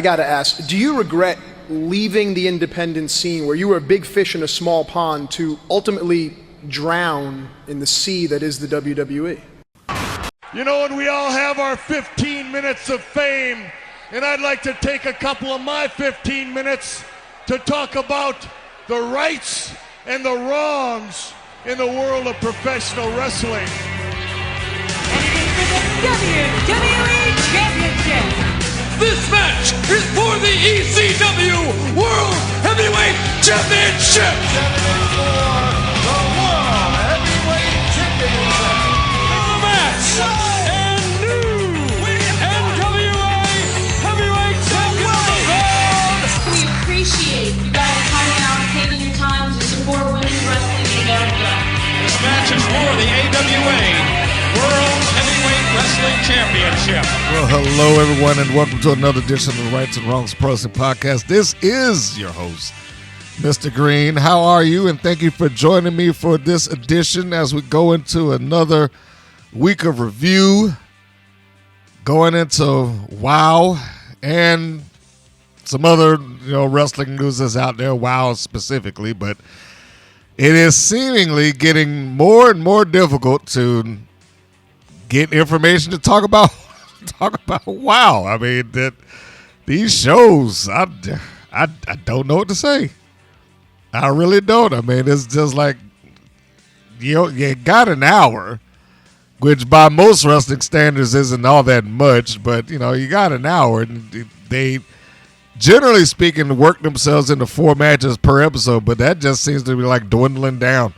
got to ask, do you regret leaving the independent scene where you were a big fish in a small pond to ultimately drown in the sea that is the WWE? You know, and we all have our 15 minutes of fame, and I'd like to take a couple of my 15 minutes to talk about the rights and the wrongs in the world of professional wrestling. And it is for the WWE Championship. This match is for the ECW World Heavyweight Championship. For the World Heavyweight Championship. The match and new NWA Heavyweight Champion. We appreciate you guys coming out and taking your time to support women's wrestling in America. This match is for the AWA World Heavyweight Wrestling Championship. Well, hello, everyone, and welcome to another edition of the Rights and Wrongs Pro Wrestling Podcast. This is your host, Mr. Green. How are you? And thank you for joining me for this edition as we go into another week of review, going into WOW and some other wrestling news that's out there, WOW specifically, but it is seemingly getting more and more difficult to get information to talk about WOW. I mean, that these shows, I don't know what to say. I really don't. I mean, it's just like you got an hour, which by most wrestling standards isn't all that much, but you got an hour, and they generally speaking work themselves into 4 matches per episode, but that just seems to be like dwindling down.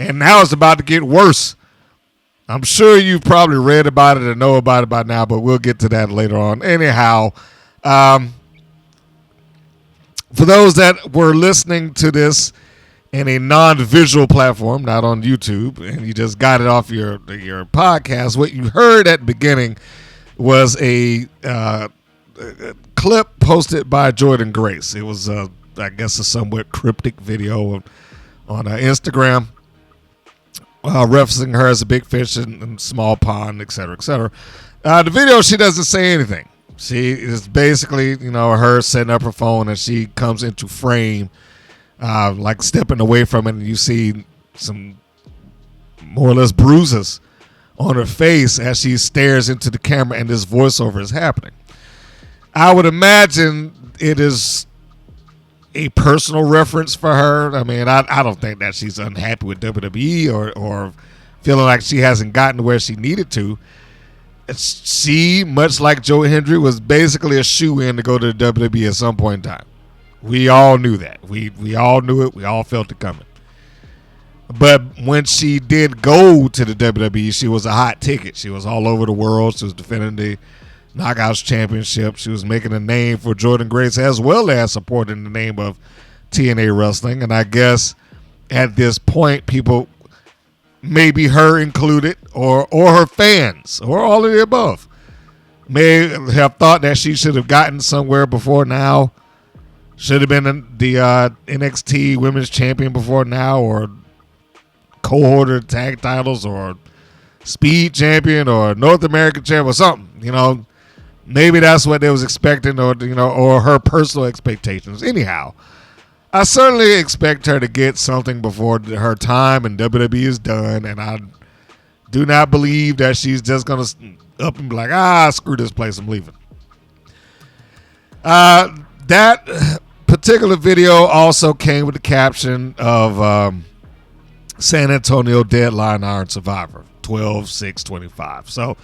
And now it's about to get worse. I'm sure you've probably read about it or know about it by now, but we'll get to that later on. Anyhow, for those that were listening to this in a non-visual platform, not on YouTube, and you just got it off your podcast, what you heard at the beginning was a clip posted by Jordynne Grace. It was, I guess, a somewhat cryptic video on Instagram. Referencing her as a big fish in a small pond, et cetera, et cetera. The video, she doesn't say anything. She is basically, her setting up her phone, and she comes into frame, like stepping away from it, and you see some more or less bruises on her face as she stares into the camera, and this voiceover is happening. I would imagine it is a personal reference for her. I mean, I don't think that she's unhappy with WWE or feeling like she hasn't gotten to where she needed to. She, much like Joe Hendry, was basically a shoe-in to go to the WWE at some point in time. We all knew that. We all knew it. We all felt it coming. But when she did go to the WWE, she was a hot ticket. She was all over the world. She was defending the Knockouts Championship. She was making a name for Jordynne Grace as well as supporting the name of TNA Wrestling. And I guess at this point, people, maybe her included, or her fans, or all of the above, may have thought that she should have gotten somewhere before now, should have been the NXT Women's Champion before now, or co-ordered tag titles, or Speed Champion, or North American Champion, or something, Maybe that's what they was expecting, or her personal expectations. Anyhow, I certainly expect her to get something before her time in WWE is done, and I do not believe that she's just going to up and be like, screw this place, I'm leaving. That particular video also came with the caption of San Antonio Deadline Iron Survivor, 12/6/25. So,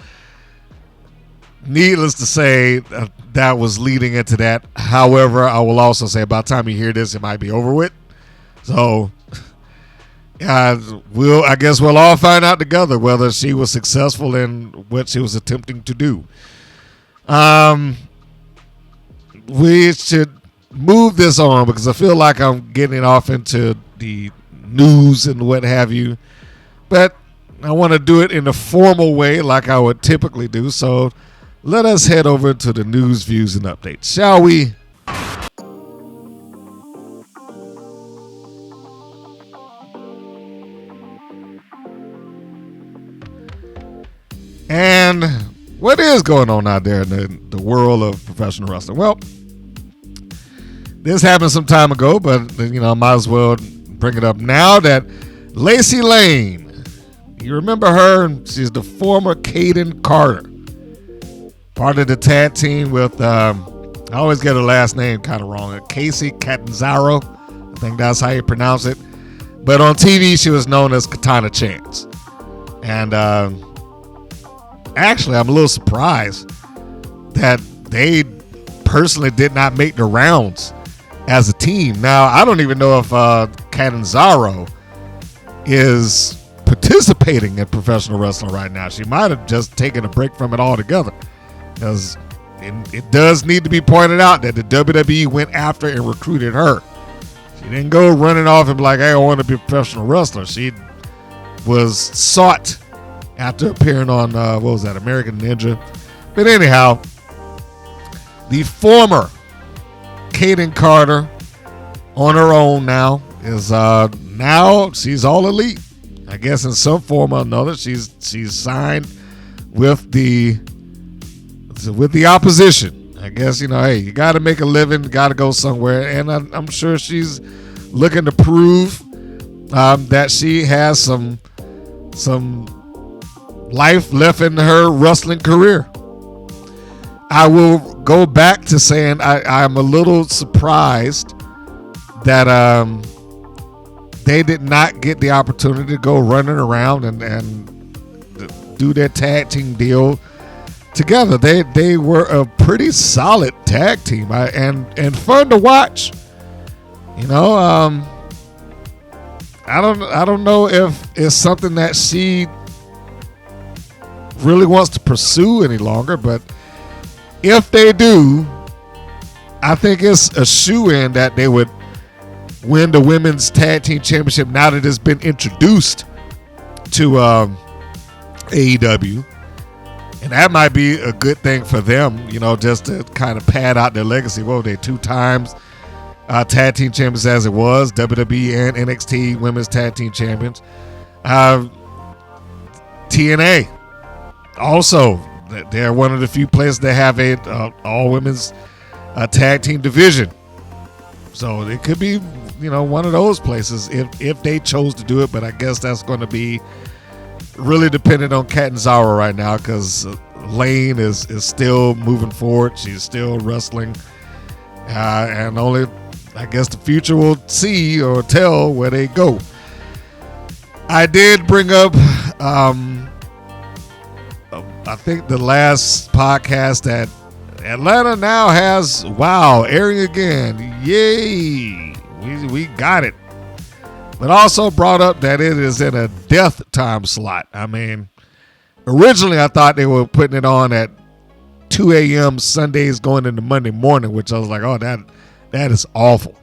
needless to say, that was leading into that. However, I will also say by the time you hear this, it might be over with. So, I guess we'll all find out together whether she was successful in what she was attempting to do. We should move this on because I feel like I'm getting off into the news and what have you. But I want to do it in a formal way like I would typically do. So, let us head over to the news, views, and updates, shall we? And what is going on out there in the world of professional wrestling? Well, this happened some time ago, but I might as well bring it up now that Lacey Lane, you remember her? She's the former Kaden Carter, part of the tag team with I always get her last name kind of wrong, Casey Catanzaro. I think that's how you pronounce it. But on TV, she was known as Katana Chance. And actually, I'm a little surprised that they personally did not make the rounds as a team. Now, I don't even know if Catanzaro is participating in professional wrestling right now. She might have just taken a break from it altogether, because it does need to be pointed out that the WWE went after and recruited her. She didn't go running off and be like, hey, I want to be a professional wrestler. She was sought after appearing on, American Ninja. But anyhow, the former Kaden Carter, on her own now, is now she's all elite. I guess in some form or another, she's signed with the opposition. I guess, hey, you got to make a living, got to go somewhere, and I'm sure she's looking to prove that she has some life left in her wrestling career. I will go back to saying I'm a little surprised that they did not get the opportunity to go running around and do their tag team deal together. They were a pretty solid tag team and fun to watch. I don't know if it's something that she really wants to pursue any longer, but if they do, I think it's a shoo-in that they would win the women's tag team championship now that it's been introduced to AEW. And that might be a good thing for them, just to kind of pad out their legacy. Well, they 2 times tag team champions as it was, WWE and NXT women's tag team champions. TNA, also, they're one of the few places that have a all women's tag team division. So it could be, one of those places if they chose to do it. But I guess that's going to be really dependent on Catanzaro right now, because Lane is still moving forward. She's still wrestling, and only, I guess, the future will see or tell where they go. I did bring up, I think the last podcast, that Atlanta now has WoW airing again. Yay! We got it. But also brought up that it is in a death time slot. I mean, originally I thought they were putting it on at 2 a.m. Sundays going into Monday morning, which I was like, oh, that is awful.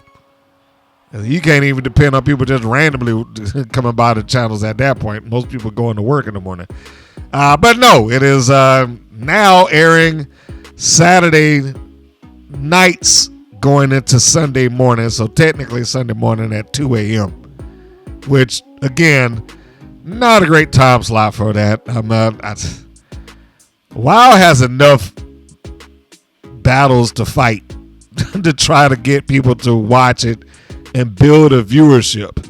You can't even depend on people just randomly coming by the channels at that point. Most people going to work in the morning. But no, it is now airing Saturday nights going into Sunday morning. So technically Sunday morning at 2 a.m. Which, again, not a great time slot for that. WoW has enough battles to fight to try to get people to watch it and build a viewership.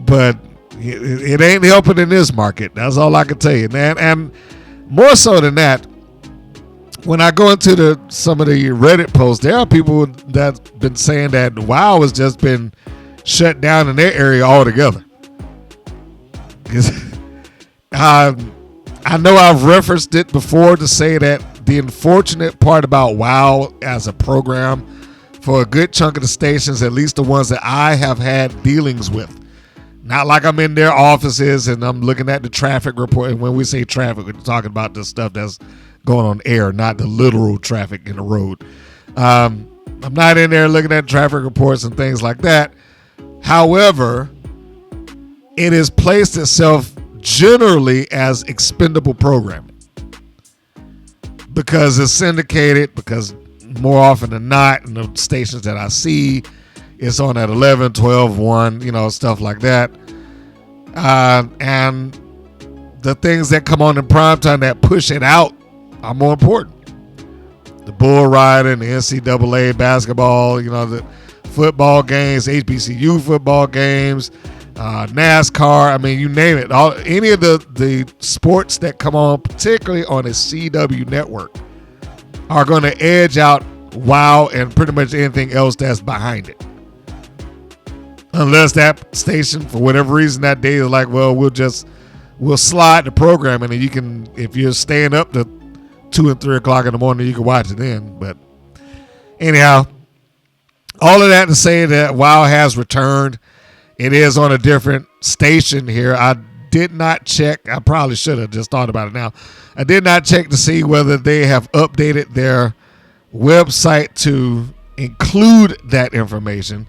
But it ain't helping in this market. That's all I can tell you. And more so than that, when I go into some of the Reddit posts, there are people that's been saying that WoW has just been shut down in their area altogether. I know I've referenced it before to say that the unfortunate part about WoW as a program, for a good chunk of the stations, at least the ones that I have had dealings with, not like I'm in their offices and I'm looking at the traffic report. And when we say traffic, we're talking about the stuff that's going on air, not the literal traffic in the road. I'm not in there looking at traffic reports and things like that. However, it has placed itself generally as expendable programming because it's syndicated, because more often than not in the stations that I see, it's on at 11, 12, 1, stuff like that. And the things that come on in primetime that push it out are more important. The bull riding, the NCAA basketball, the football games, HBCU football games, NASCAR. I mean, you name it. Any of the sports that come on, particularly on a CW network, are going to edge out WoW and pretty much anything else that's behind it. Unless that station, for whatever reason that day, is like, well, we'll slide the programming, and you can, if you're staying up to 2 and 3 o'clock in the morning, you can watch it then. But anyhow, all of that to say that WoW has returned. It is on a different station here. I did not check. I probably should have just thought about it now. I did not check to see whether they have updated their website to include that information.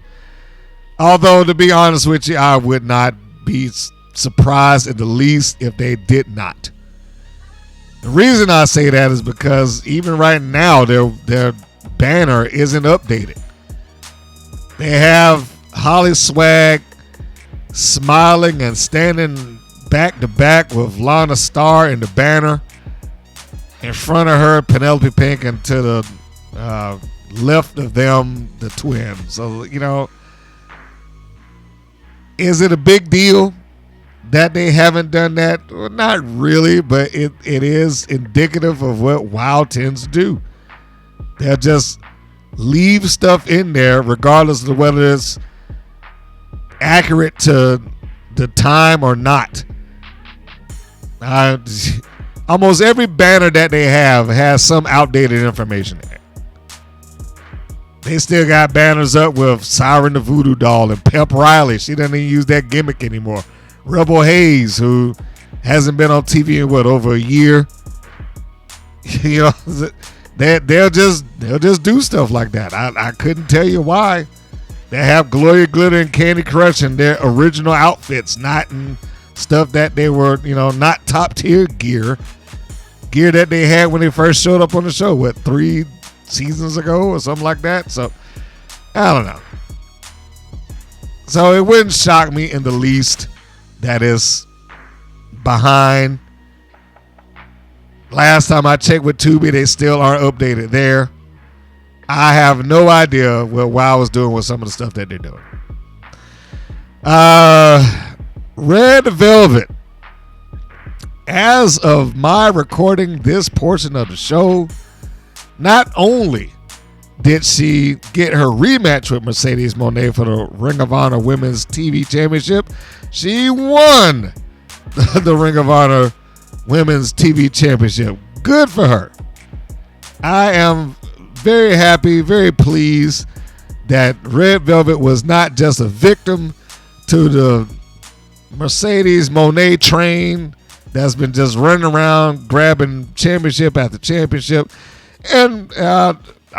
Although, to be honest with you, I would not be surprised in the least if they did not. The reason I say that is because even right now, their banner isn't updated. They have Holly Swag smiling and standing back to back with Lana Starr in the banner. In front of her, Penelope Pink, and to the left of them, the twins. So, is it a big deal that they haven't done that? Well, not really, but it is indicative of what WoW tends to do. They'll just leave stuff in there regardless of whether it's accurate to the time or not. Almost every banner that they have has some outdated information in it. They still got banners up with Siren the Voodoo Doll and Pep Riley. She doesn't even use that gimmick anymore. Rebel Hayes, who hasn't been on TV in over a year. They'll just do stuff like that. I couldn't tell you why. They have Gloria Glitter and Candy Crush in their original outfits, not in stuff that they were, not top tier gear that they had when they first showed up on the show, 3 seasons ago or something like that. So I don't know. So it wouldn't shock me in the least that is behind. Last time I checked with Tubi, they still aren't updated there. I have no idea what WoW is doing with some of the stuff that they're doing. Red Velvet. As of my recording this portion of the show, not only did she get her rematch with Mercedes Moné for the Ring of Honor Women's TV Championship, she won the Ring of Honor Women's TV Championship. Good for her. I am very happy, very pleased that Red Velvet was not just a victim to the Mercedes Moné train that's been just running around grabbing championship after championship. And I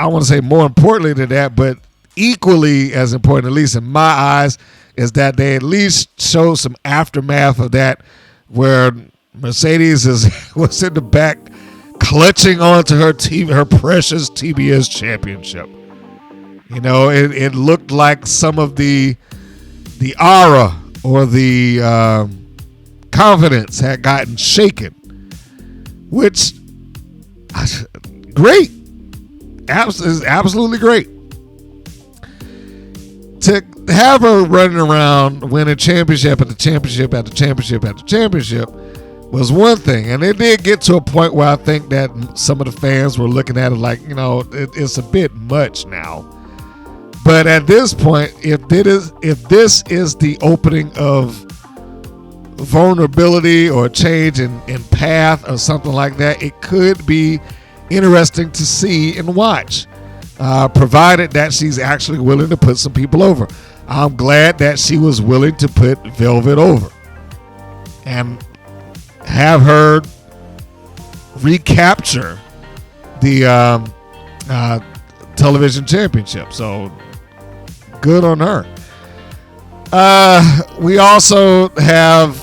want to say more importantly than that, but equally as important, at least in my eyes, is that they at least show some aftermath of that, where Mercedes was in the back clutching onto her precious TBS championship. It looked like some of the aura or the confidence had gotten shaken, which great. Is absolutely great. To have her running around winning championship after championship after championship after championship was one thing. And it did get to a point where I think that some of the fans were looking at it like, it's a bit much now. But at this point, if this is the opening of vulnerability or change in path or something like that, it could be interesting to see and watch, provided that she's actually willing to put some people over. I'm glad that she was willing to put Velvet over and have her recapture the television championship. So good on her. We also have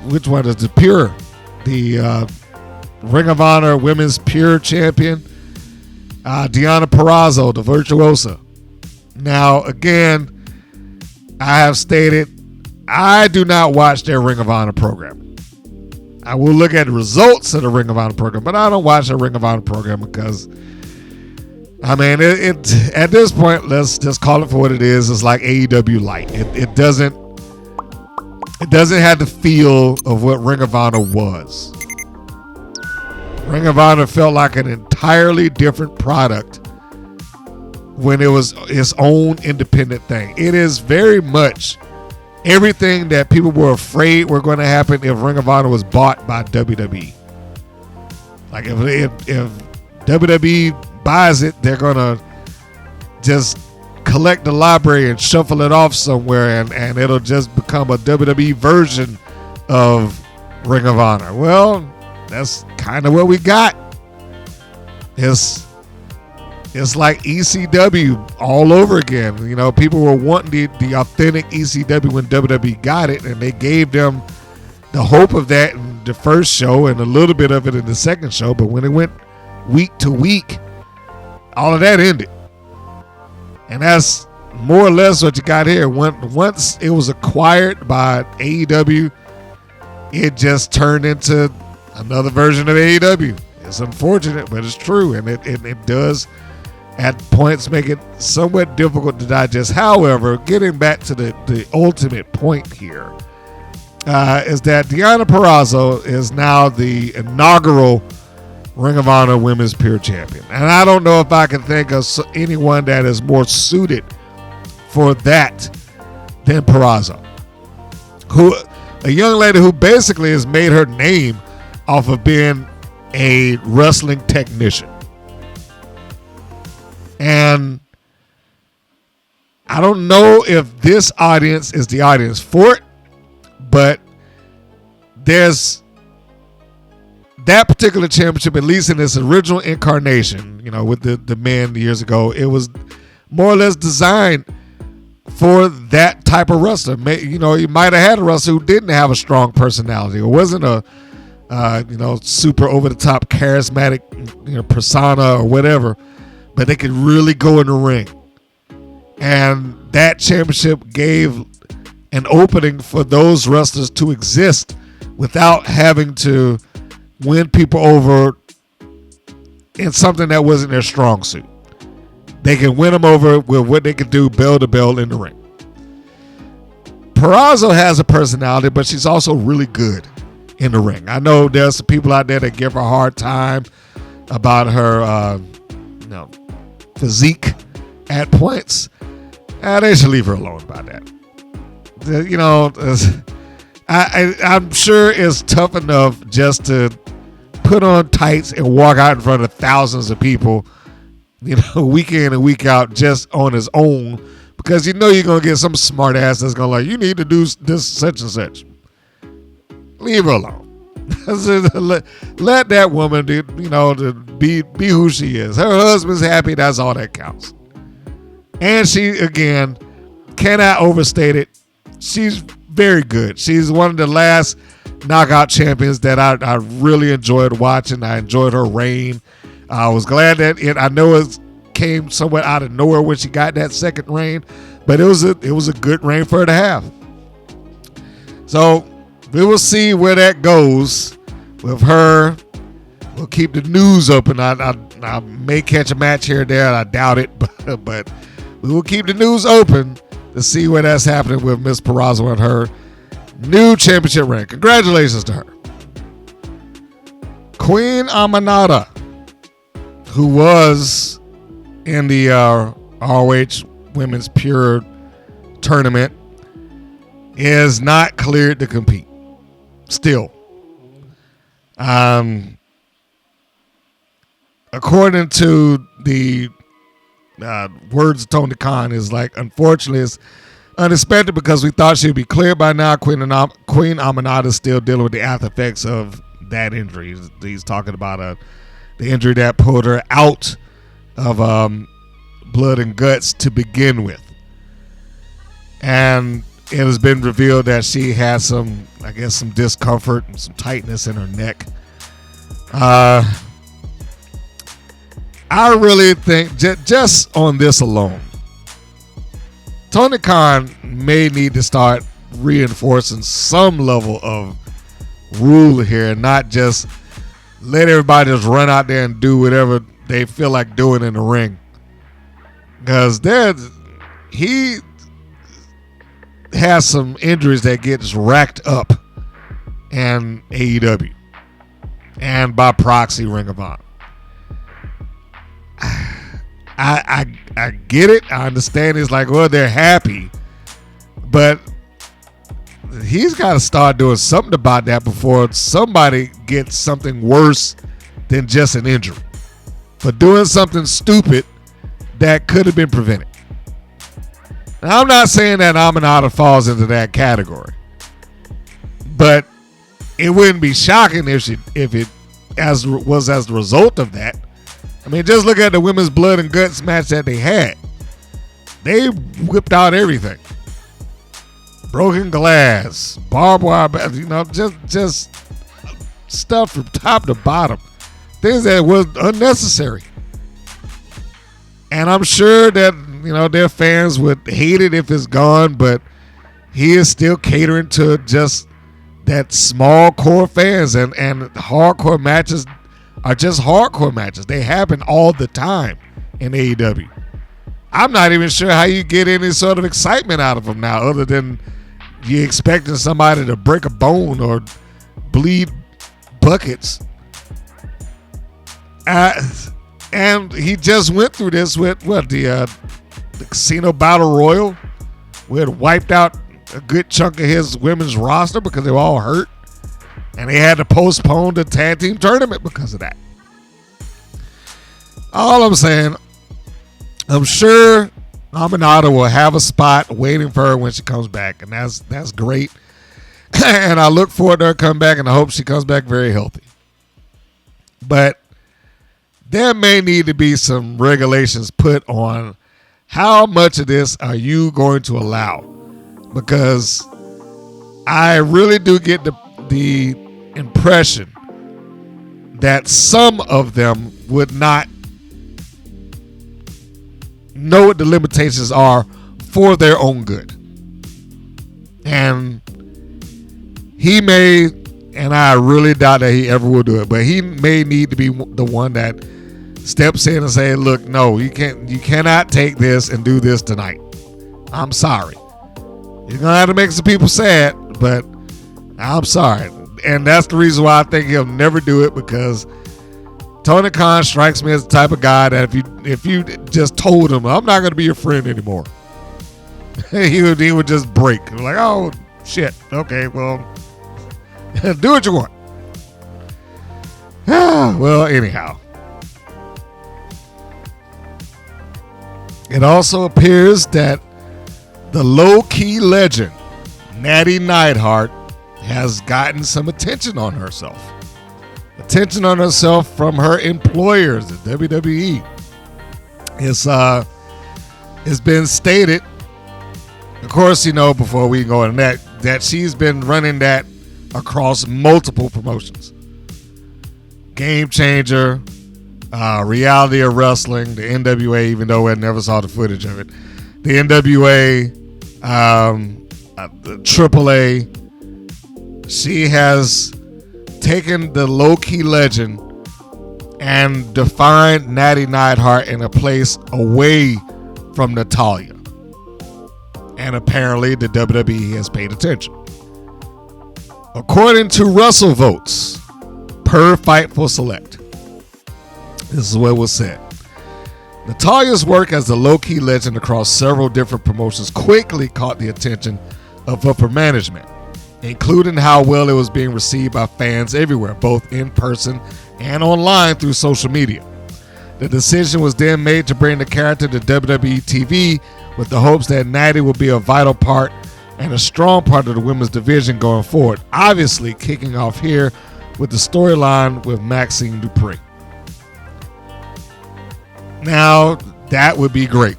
which one is the Pure, the Ring of Honor Women's Pure Champion, Deonna Purrazzo, the Virtuosa. Now, again, I have stated I do not watch their Ring of Honor program. I will look at the results of the Ring of Honor program, but I don't watch the Ring of Honor program because, I mean, it at this point, let's just call it for what it is. It's like AEW light. It doesn't have the feel of what Ring of Honor was. Ring of Honor felt like an entirely different product when it was its own independent thing. It is very much everything that people were afraid were going to happen if Ring of Honor was bought by WWE. Like if WWE buys it, they're going to just collect the library and shuffle it off somewhere, and it'll just become a WWE version of Ring of Honor. Well, that's kind of what we got. It's like ECW all over again. You know, people were wanting the authentic ECW when WWE got it, and they gave them the hope of that in the first show and a little bit of it in the second show. But when it went week to week, all of that ended. And that's more or less what you got here. Once it was acquired by AEW, it just turned into another version of AEW. It's unfortunate, but it's true, and it does at points make it somewhat difficult to digest. However, getting back to the ultimate point here is that Deonna Purrazzo is now the inaugural Ring of Honor Women's Pure Champion. And I don't know if I can think of anyone that is more suited for that than Purrazzo. A young lady who basically has made her name off of being a wrestling technician. And I don't know if this audience is the audience for it, but there's that particular championship, at least in its original incarnation, you know, with the men years ago, it was more or less designed for that type of wrestler. You know, you might have had a wrestler who didn't have a strong personality or wasn't a super over the top charismatic, persona or whatever, but they could really go in the ring. And that championship gave an opening for those wrestlers to exist without having to win people over in something that wasn't their strong suit. They can win them over with what they can do bell to bell in the ring. Purrazzo has a personality, but she's also really good in the ring. I know there's some people out there that give her a hard time about her physique at points. They should leave her alone about that. I'm sure it's tough enough just to put on tights and walk out in front of thousands of people, week in and week out just on his own, because you're going to get some smart ass that's going to like, you need to do this such and such. Leave her alone. Let that woman to be who she is. Her husband's happy, that's all that counts. And she, again, cannot overstate it. She's very good. She's one of the last knockout champions that I really enjoyed watching. I enjoyed her reign. I was glad that I know it came somewhat out of nowhere when she got that second reign, but it was a good reign for her to have. So we will see where that goes with her. We'll keep the news open. I may catch a match here or there. I doubt it, but we will keep the news open to see where that's happening with Miss Purrazzo and her new championship reign. Congratulations to her. Queen Aminata, who was in the ROH Women's Pure Tournament, is not cleared to compete. Still. According to the words of Tony Khan, is like, unfortunately, it's unexpected because we thought she'd be cleared by now. Queen Aminata is still dealing with the after effects of that injury. He's talking about the injury that pulled her out of blood and guts to begin with. And it has been revealed that she has some discomfort and some tightness in her neck. I really think just on this alone, Tony Khan may need to start reinforcing some level of rule here and not just let everybody just run out there and do whatever they feel like doing in the ring. Because he has some injuries that gets racked up in AEW and by proxy Ring of Honor. I get it. I understand. It's like, well, they're happy, but he's got to start doing something about that before somebody gets something worse than just an injury for doing something stupid that could have been prevented. Now, I'm not saying that Aminata falls into that category, but it wouldn't be shocking if it was as the result of that. I mean, just look at the women's blood and guts match that they had. They whipped out everything. Broken glass, barbed wire, just stuff from top to bottom. Things that was unnecessary. And I'm sure that, their fans would hate it if it's gone, but he is still catering to just that small core fans, and hardcore matches are just hardcore matches. They happen all the time in AEW. I'm not even sure how you get any sort of excitement out of them now, other than you expecting somebody to break a bone or bleed buckets. And he just went through this with the Casino Battle Royal, where it wiped out a good chunk of his women's roster because they were all hurt, and they had to postpone the tag team tournament because of that. All I'm saying, I'm sure Aminata will have a spot waiting for her when she comes back, and that's great. And I look forward to her coming back, and I hope she comes back very healthy. But there may need to be some regulations put on how much of this are you going to allow, because I really do get the impression that some of them would not know what the limitations are for their own good. And he may, and I really doubt that he ever will do it, but he may need to be the one that steps in and say, look, no, you cannot take this and do this tonight. I'm sorry. You're gonna have to make some people sad, but I'm sorry. And that's the reason why I think he'll never do it, because Tony Khan strikes me as the type of guy that if you just told him, I'm not going to be your friend anymore, he would just break. Like, oh, shit. Okay, well, do what you want. Well, anyhow. It also appears that the low-key legend, Natty Neidhart, has gotten some attention on herself. Attention on herself from her employers, the WWE. It's been stated, of course, before we go into that she's been running that across multiple promotions. Game Changer, Reality of Wrestling, the NWA, even though I never saw the footage of it. The NWA, the AAA. She has taken the low-key legend and defined Natty Neidhart in a place away from Natalya. And apparently the WWE has paid attention. According to Russell votes, per Fightful Select, this is what was said. Natalya's work as the low-key legend across several different promotions quickly caught the attention of upper management, including how well it was being received by fans everywhere, both in person and online through social media. The decision was then made to bring the character to WWE TV with the hopes that Natty will be a vital part and a strong part of the women's division going forward, obviously kicking off here with the storyline with Maxine Dupree. Now, that would be great.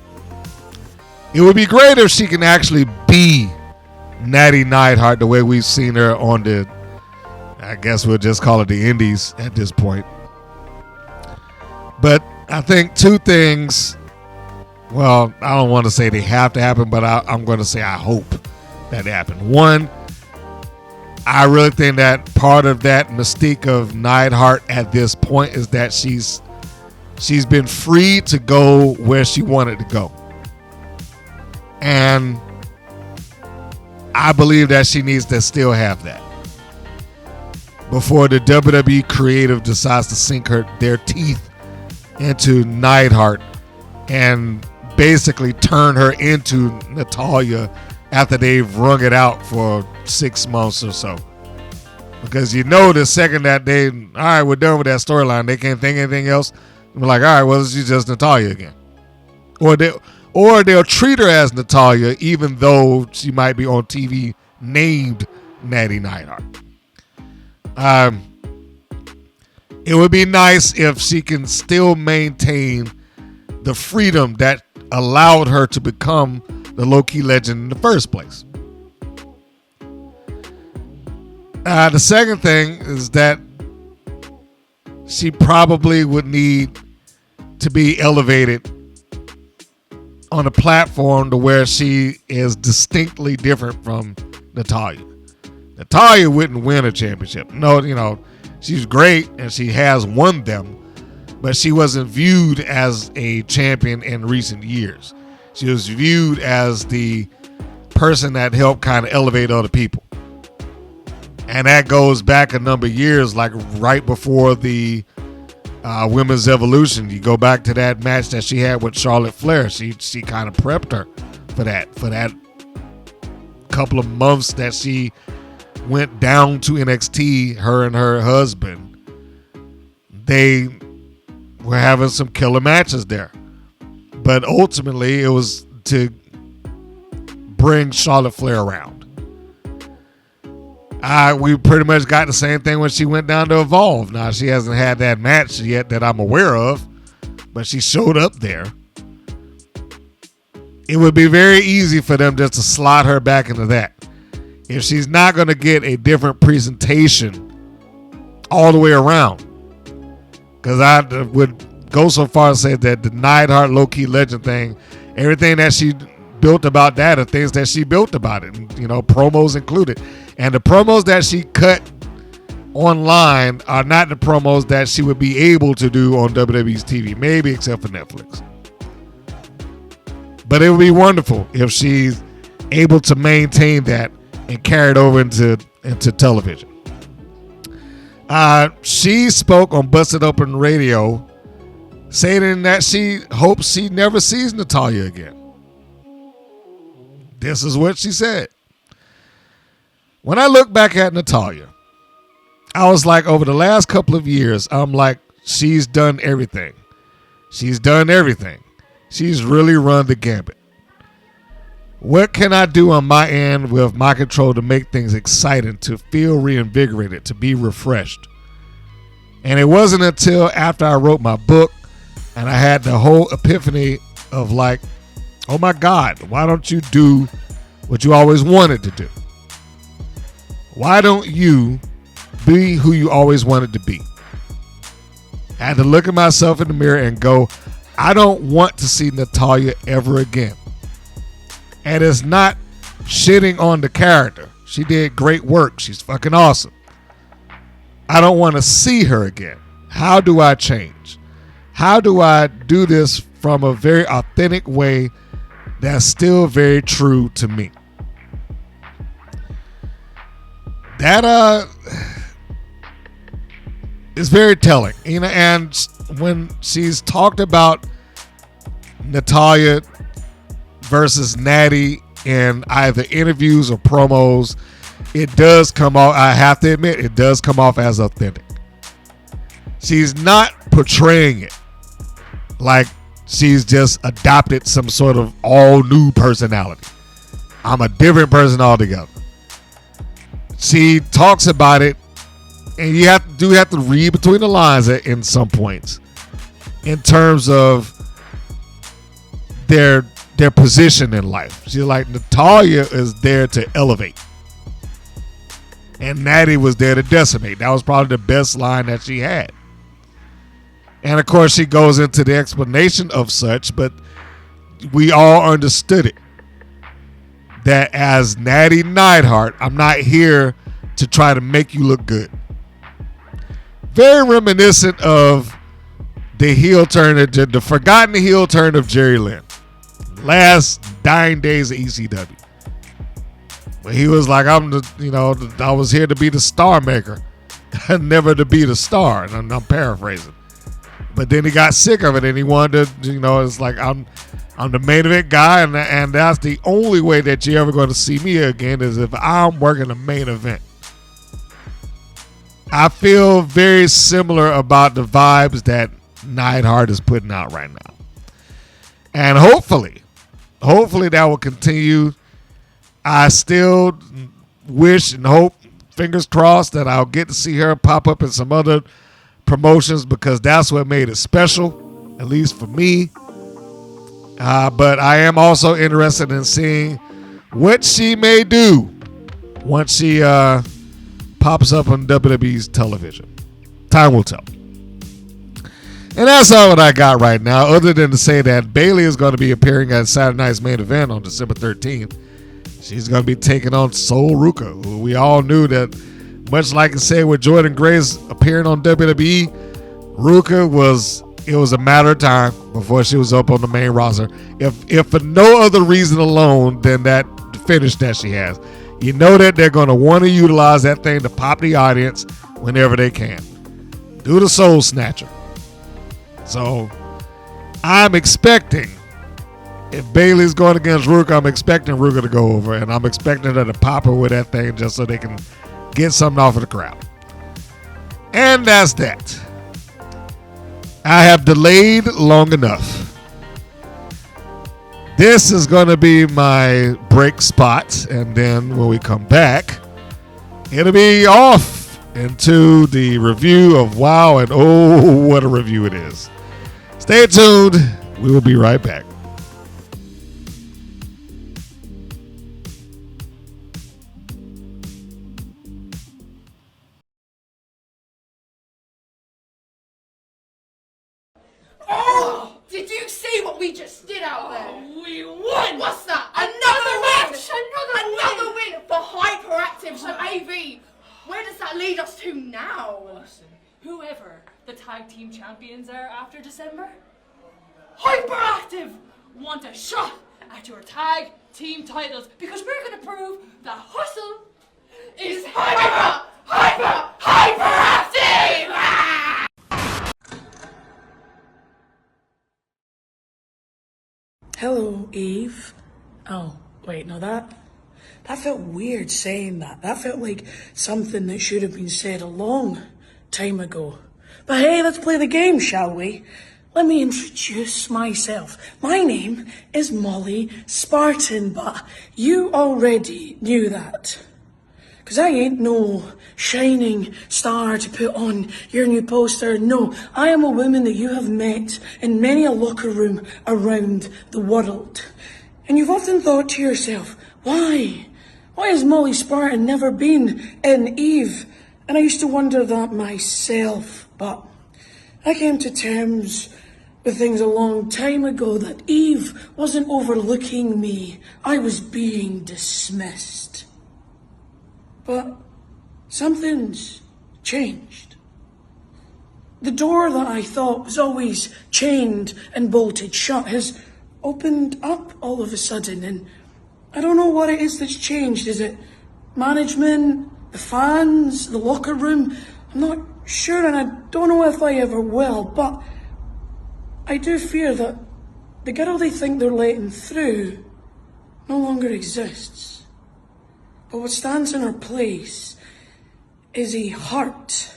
It would be great if she can actually be Natty Neidhart the way we've seen her on the, I guess we'll just call it the indies at this point. But I think two things, well, I don't want to say they have to happen, but I'm going to say I hope that happen. One, I really think that part of that mystique of Neidhart at this point is that she's been free to go where she wanted to go. And I believe that she needs to still have that before the WWE creative decides to sink their teeth into Neidhart and basically turn her into Natalya after they've wrung it out for 6 months or so. Because the second that all right, we're done with that storyline, they can't think anything else. We're like, all right, well, she's just Natalya again. Or they'll treat her as Natalya even though she might be on TV named Natty Neidhart. It would be nice if she can still maintain the freedom that allowed her to become the low-key legend in the first place. The second thing is that she probably would need to be elevated on a platform to where she is distinctly different from Natalya. Natalya wouldn't win a championship. No, she's great and she has won them, but she wasn't viewed as a champion in recent years. She was viewed as the person that helped kind of elevate other people. And that goes back a number of years, like right before the Women's Evolution. You go back to that match that she had with Charlotte Flair. She kind of prepped her for that couple of months that she went down to NXT, her and her husband. They were having some killer matches there. But ultimately, it was to bring Charlotte Flair around. We pretty much got the same thing when she went down to Evolve. Now, she hasn't had that match yet that I'm aware of, but she showed up there. It would be very easy for them just to slot her back into that. If she's not going to get a different presentation all the way around, because I would go so far as to say that the Neidhart low-key legend thing, everything that she built about that are things that she built about it, promos included. And the promos that she cut online are not the promos that she would be able to do on WWE's TV, maybe except for Netflix. But it would be wonderful if she's able to maintain that and carry it over into television. She spoke on Busted Open Radio saying that she hopes she never sees Natalya again. This is what she said. When I look back at Natalya, I was like, over the last couple of years, I'm like, she's done everything. She's done everything. She's really run the gambit. What can I do on my end with my control to make things exciting, to feel reinvigorated, to be refreshed? And it wasn't until after I wrote my book and I had the whole epiphany of like, oh my God, why don't you do what you always wanted to do? Why don't you be who you always wanted to be? I had to look at myself in the mirror and go, I don't want to see Natalya ever again. And it's not shitting on the character. She did great work. She's fucking awesome. I don't want to see her again. How do I change? How do I do this from a very authentic way that's still very true to me? That is very telling, and when she's talked about Natalya versus Natty in either interviews or promos, it does come off, I have to admit, it does come off as authentic. She's not portraying it like she's just adopted some sort of all new personality. I'm a different person altogether. She talks about it, and you have to read between the lines in some points in terms of their position in life. She's like, Natalya is there to elevate, and Natty was there to decimate. That was probably the best line that she had. And of course, she goes into the explanation of such, but we all understood it. That as Natty Neidhart, I'm not here to try to make you look good. Very reminiscent of the heel turn, the forgotten heel turn of Jerry Lynn. Last dying days of ECW. But he was like, I was here to be the star maker, never to be the star. And I'm paraphrasing. But then he got sick of it and he wanted to, it's like, I'm the main event guy, and that's the only way that you're ever going to see me again is if I'm working the main event. I feel very similar about the vibes that Neidhart is putting out right now. And hopefully that will continue. I still wish and hope, fingers crossed, that I'll get to see her pop up in some other promotions because that's what made it special, at least for me. But I am also interested in seeing what she may do once she pops up on WWE's television. Time will tell. And that's all that I got right now, other than to say that Bayley is going to be appearing at Saturday Night's Main Event on December 13th. She's going to be taking on Sol Ruca, who we all knew that, much like I said with Jordynne Grace appearing on WWE, Ruca it was a matter of time before she was up on the main roster. If for no other reason alone than that finish that she has. You know that they're going to want to utilize that thing to pop the audience whenever they can. Do the Soul Snatcher. So I'm expecting, if Bayley's going against Ruca, I'm expecting Ruca to go over, and I'm expecting her to pop her with that thing just so they can get something off of the crowd. And that's that. I have delayed long enough. This is going to be my break spot, and then when we come back, it'll be off into the review of WoW, and oh, what a review it is. Stay tuned. We will be right back. Oh! Did you see what we just did out there? We won! What's that? Another win for Hyperactive, so AV. Where does that lead us to now? Listen, whoever the tag team champions are after December, Hyperactive! want a shot at your tag team titles because we're going to prove the hustle is Hyperactive! Hello, Eve. Oh, wait, no, that felt weird saying that. That felt like something that should have been said a long time ago. But hey, let's play the game, shall we? Let me introduce myself. My name is Molly Spartan, but you already knew that. 'Cause I ain't no shining star to put on your new poster. No, I am a woman that you have met in many a locker room around the world. And you've often thought to yourself, why? Why has Molly Spartan never been in Eve? And I used to wonder that myself, but I came to terms with things a long time ago that Eve wasn't overlooking me. I was being dismissed. But something's changed. The door that I thought was always chained and bolted shut has opened up all of a sudden, and I don't know what it is that's changed. Is it management, the fans, the locker room? I'm not sure, and I don't know if I ever will, but I do fear that the girl they think they're letting through no longer exists. But what stands in her place is a heart,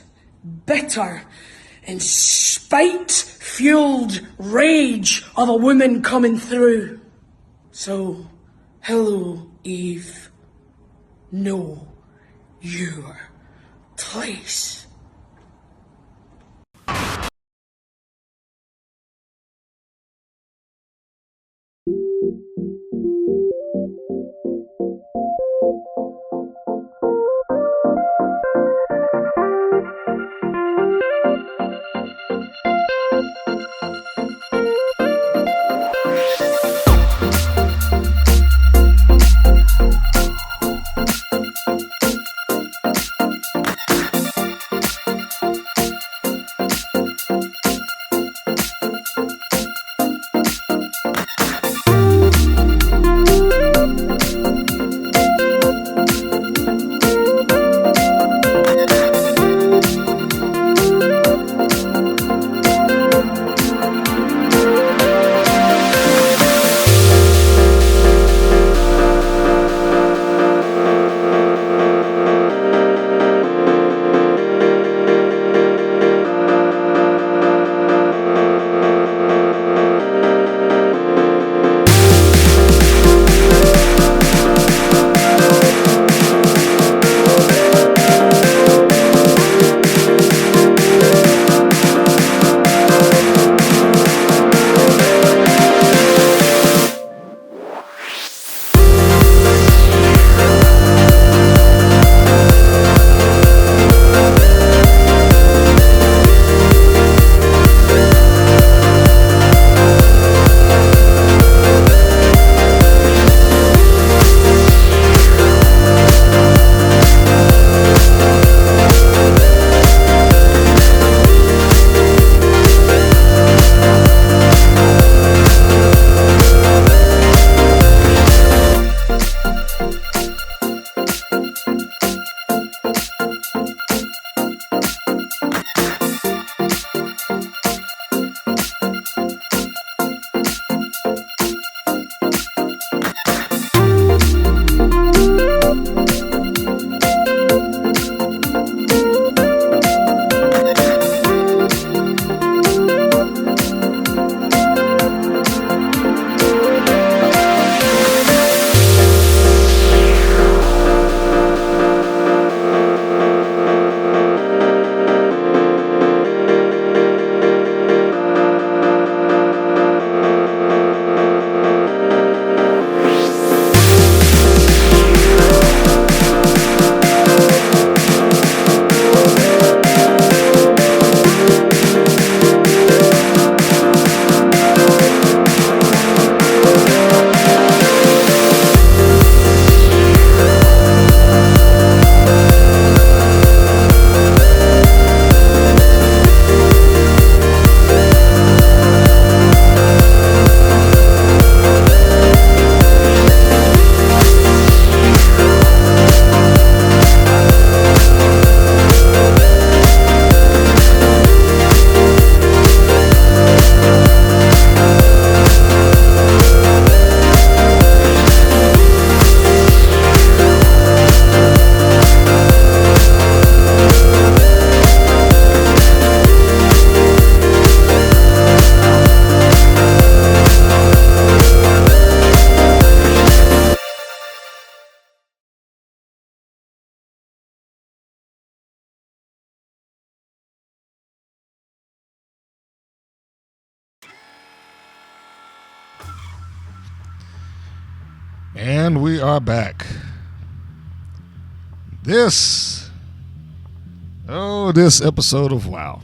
bitter and spite-fueled rage of a woman coming through. So, hello, Eve. Know your place. And we are back. This episode of WoW.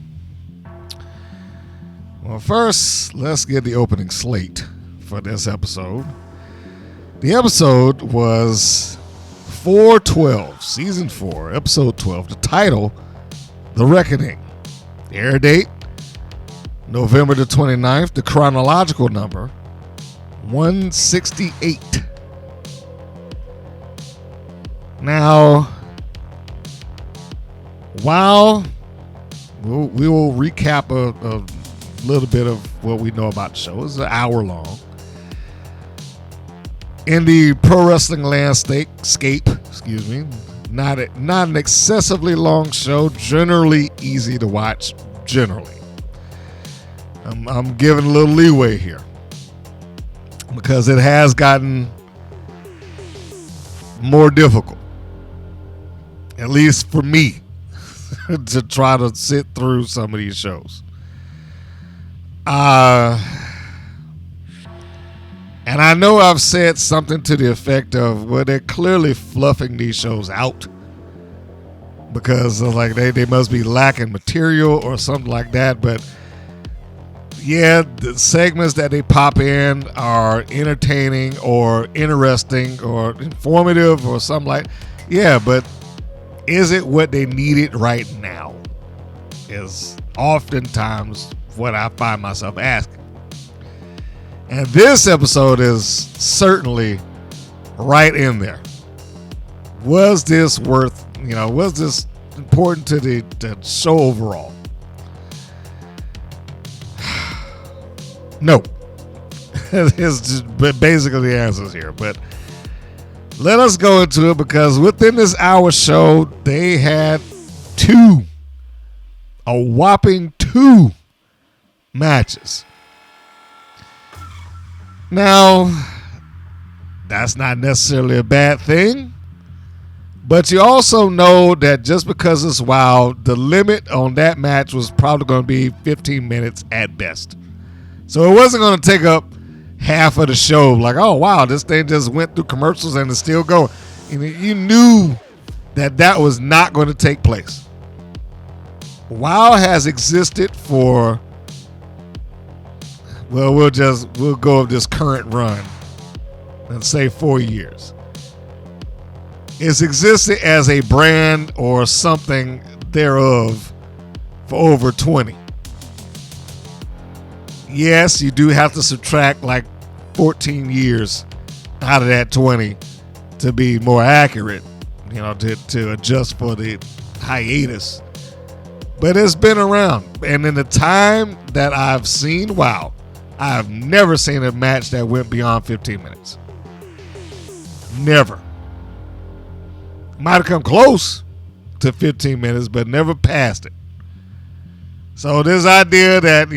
Well, first, let's get the opening slate for this episode. The episode was 4/12, Season 4, Episode 12. The title, The Reckoning. The air date, November the 29th. The chronological number, 168. Now, while we will recap a little bit of what we know about the show. It's an hour long. In the pro wrestling landscape, not an excessively long show, generally easy to watch, generally. I'm giving a little leeway here because it has gotten more difficult, at least for me, to try to sit through some of these shows. And I know I've said something to the effect of, well, they're clearly fluffing these shows out because like they must be lacking material or something like that. But yeah, the segments that they pop in are entertaining or interesting or informative or something like, yeah, but is it what they needed right now? Is oftentimes what I find myself asking. And this episode is certainly right in there. Was this worth, was this important to the show overall? No. It's just basically the answers here. But let us go into it because within this hour show, they had a whopping two matches. Now, that's not necessarily a bad thing, but you also know that just because it's WoW, the limit on that match was probably going to be 15 minutes at best. So it wasn't going to take up half of the show. Like, oh, wow, this thing just went through commercials and it's still going. You knew that was not going to take place. WoW has existed for, well, we'll go with this current run and say 4 years. It's existed as a brand or something thereof for over 20. Yes, you do have to subtract like 14 years out of that 20 to be more accurate, to adjust for the hiatus. But it's been around. And in the time that I've seen WoW, I've never seen a match that went beyond 15 minutes. Never. Might have come close to 15 minutes, but never passed it. So this idea that,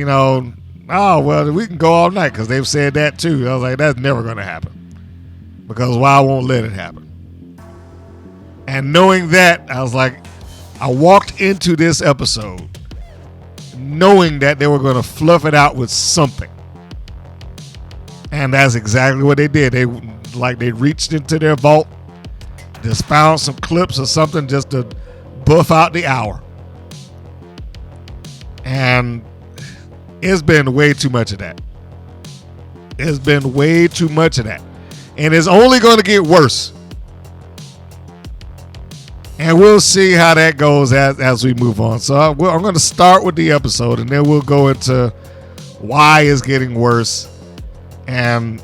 oh, well, we can go all night because they've said that too. I was like, that's never going to happen because WoW won't let it happen. And knowing that, I was like, I walked into this episode knowing that they were going to fluff it out with something. And that's exactly what they did. They reached into their vault, just found some clips or something just to buff out the hour. And it's been way too much of that. It's been way too much of that. And it's only going to get worse. And we'll see how that goes as we move on. So I'm going to start with the episode, and then we'll go into why it's getting worse and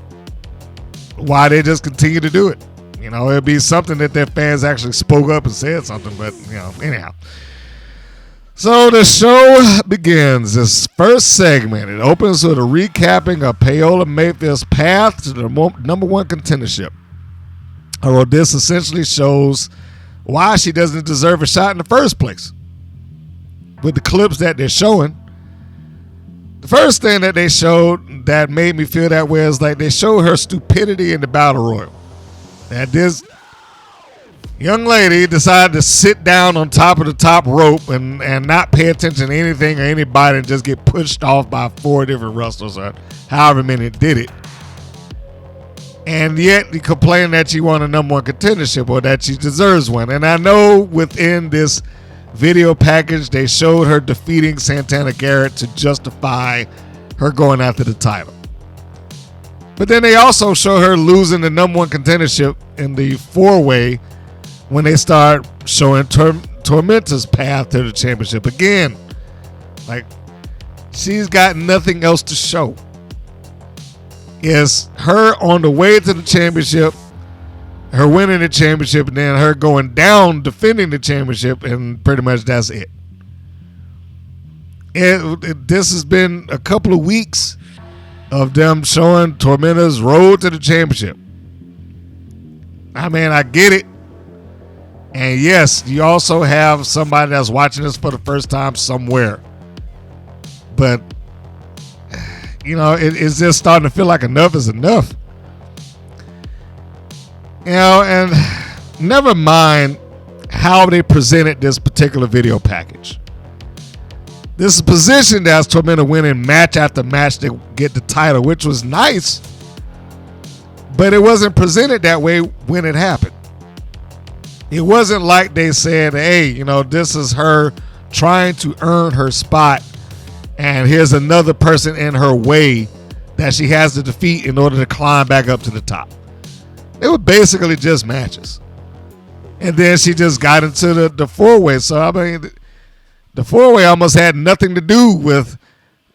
why they just continue to do it. It'll be something that their fans actually spoke up and said something, but, anyhow. So the show begins. This first segment, it opens with a recapping of Paola Mayfield's path to the number one contendership. Although this essentially shows why she doesn't deserve a shot in the first place. With the clips that they're showing, the first thing that they showed that made me feel that way is like they showed her stupidity in the battle royal. That this young lady decided to sit down on top of the top rope and not pay attention to anything or anybody and just get pushed off by 4 different wrestlers or however many did it. And yet you complain that you won a number one contendership or that she deserves one. And I know within this video package they showed her defeating Santana Garrett to justify her going after the title. But then they also show her losing the number one contendership in the 4-way when they start showing Tormenta's path to the championship again. Like, she's got nothing else to show. It's her on the way to the championship, her winning the championship, and then her going down defending the championship, and pretty much that's it. This has been a couple of weeks of them showing Tormenta's road to the championship. I mean, I get it. And yes, you also have somebody that's watching this for the first time somewhere. But, you know, it's just starting to feel like enough is enough. You know, and never mind how they presented this particular video package. This is positioned as Tormenta winning match after match to get the title, which was nice. But it wasn't presented that way when it happened. It wasn't like they said, hey, you know, this is her trying to earn her spot, and here's another person in her way that she has to defeat in order to climb back up to the top. They were basically just matches. And then she just got into the 4-way. So, I mean, the 4-way almost had nothing to do with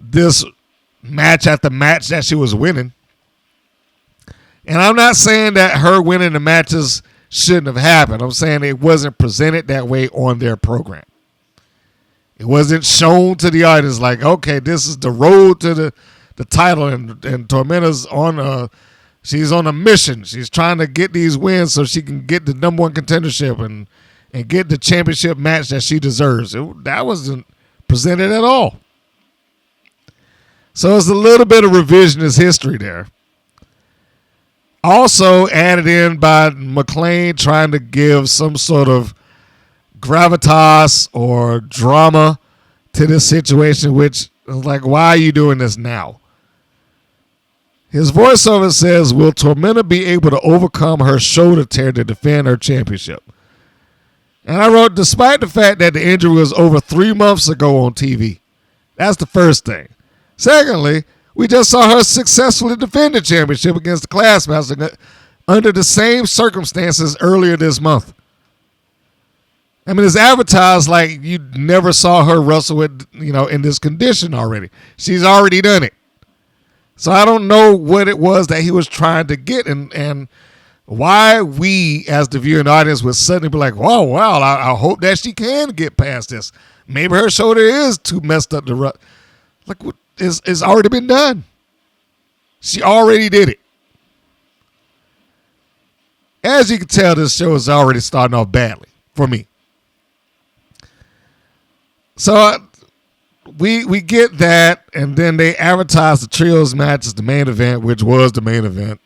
this match after match that she was winning. And I'm not saying that her winning the matches shouldn't have happened. I'm saying it wasn't presented that way on their program. It wasn't shown to the audience like, okay, this is the road to the title, and Tormenta's she's on a mission. She's trying to get these wins so she can get the number one contendership and get the championship match that she deserves. That wasn't presented at all. So it's a little bit of revisionist history there. Also added in by McLean trying to give some sort of gravitas or drama to this situation, which is like, why are you doing this now? His voiceover says, will Tormenta be able to overcome her shoulder tear to defend her championship? And I wrote, despite the fact that the injury was over 3 months ago on TV. That's the first thing. Secondly, we just saw her successfully defend the championship against the Classmaster under the same circumstances earlier this month. I mean, it's advertised like you never saw her wrestle with, you know, in this condition already. She's already done it. So I don't know what it was that he was trying to get, and why we as the viewing audience would suddenly be like, wow, I hope that she can get past this. Maybe her shoulder is too messed up to run. Like, it's already been done. She already did it. As you can tell, this show is already starting off badly for me. So we get that, and then they advertise the trios match as the main event, which was the main event.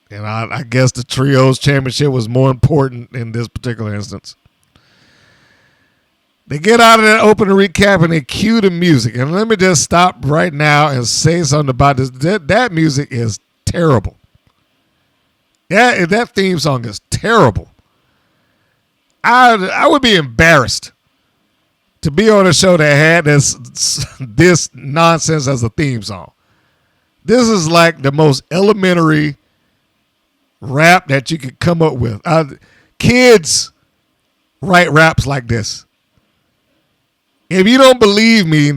And I guess the trios championship was more important in this particular instance. They get out of that opening recap and they cue the music. And let me just stop right now and say something about this. That music is terrible. Yeah, that theme song is terrible. I would be embarrassed to be on a show that had this nonsense as a theme song. This is like the most elementary rap that you could come up with. Kids write raps like this. If you don't believe me,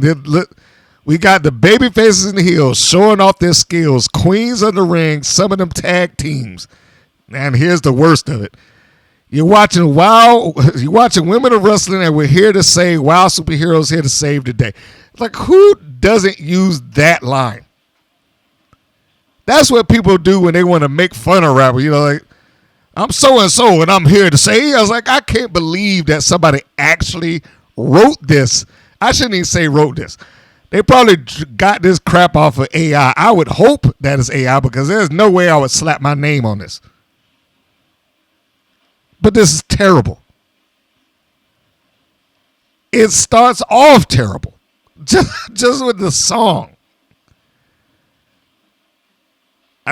we got the baby faces in the hills showing off their skills. Queens of the ring, some of them tag teams. And here's the worst of it. You're watching women of wrestling, and we're here to say, wow, superheroes here to save the day. Like, who doesn't use that line? That's what people do when they want to make fun of rappers. You know, like, I'm so-and-so, and I'm here to say. I was like, I can't believe that somebody actually wrote this. I shouldn't even say wrote this. They probably got this crap off of AI. I would hope that it's AI, because there's no way I would slap my name on this. But this is terrible. It starts off terrible. Just with the song.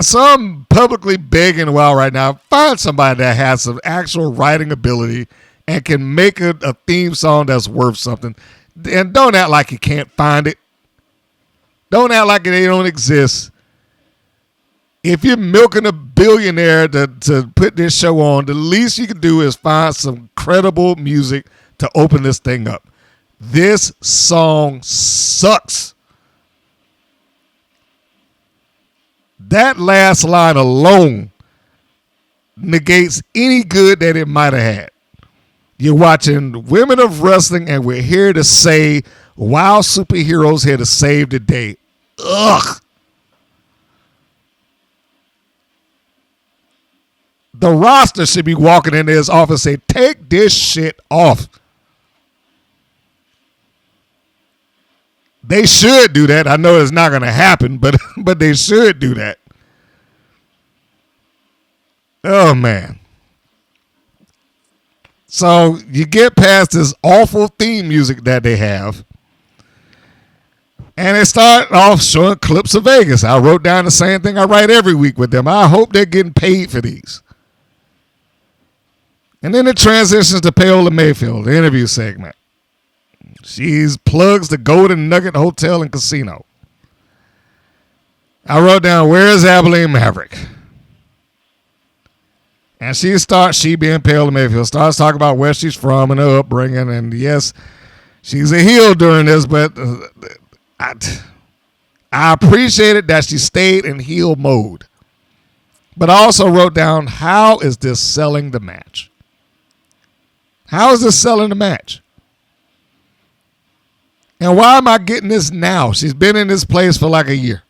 So I'm publicly begging right now, find somebody that has some actual writing ability and can make a theme song that's worth something. And don't act like you can't find it. Don't act like they don't exist. If you're milking a billionaire to put this show on, the least you can do is find some credible music to open this thing up. This song sucks. That last line alone negates any good that it might have had. You're watching Women of Wrestling, and we're here to say, wow, superheroes here to save the day. Ugh. The roster should be walking in his office and say, take this shit off. They should do that. I know it's not going to happen, but they should do that. Oh, man. So you get past this awful theme music that they have, and they start off showing clips of Vegas. I wrote down the same thing I write every week with them. I hope they're getting paid for these. And then it transitions to Paola Mayfield, the interview segment. She plugs the Golden Nugget Hotel and Casino. I wrote down, where is Abilene Maverick? And she being Paola Mayfield, starts talking about where she's from and her upbringing. And yes, she's a heel during this, but I appreciated that she stayed in heel mode. But I also wrote down, how is this selling the match? How is this selling the match? And why am I getting this now? She's been in this place for like a year.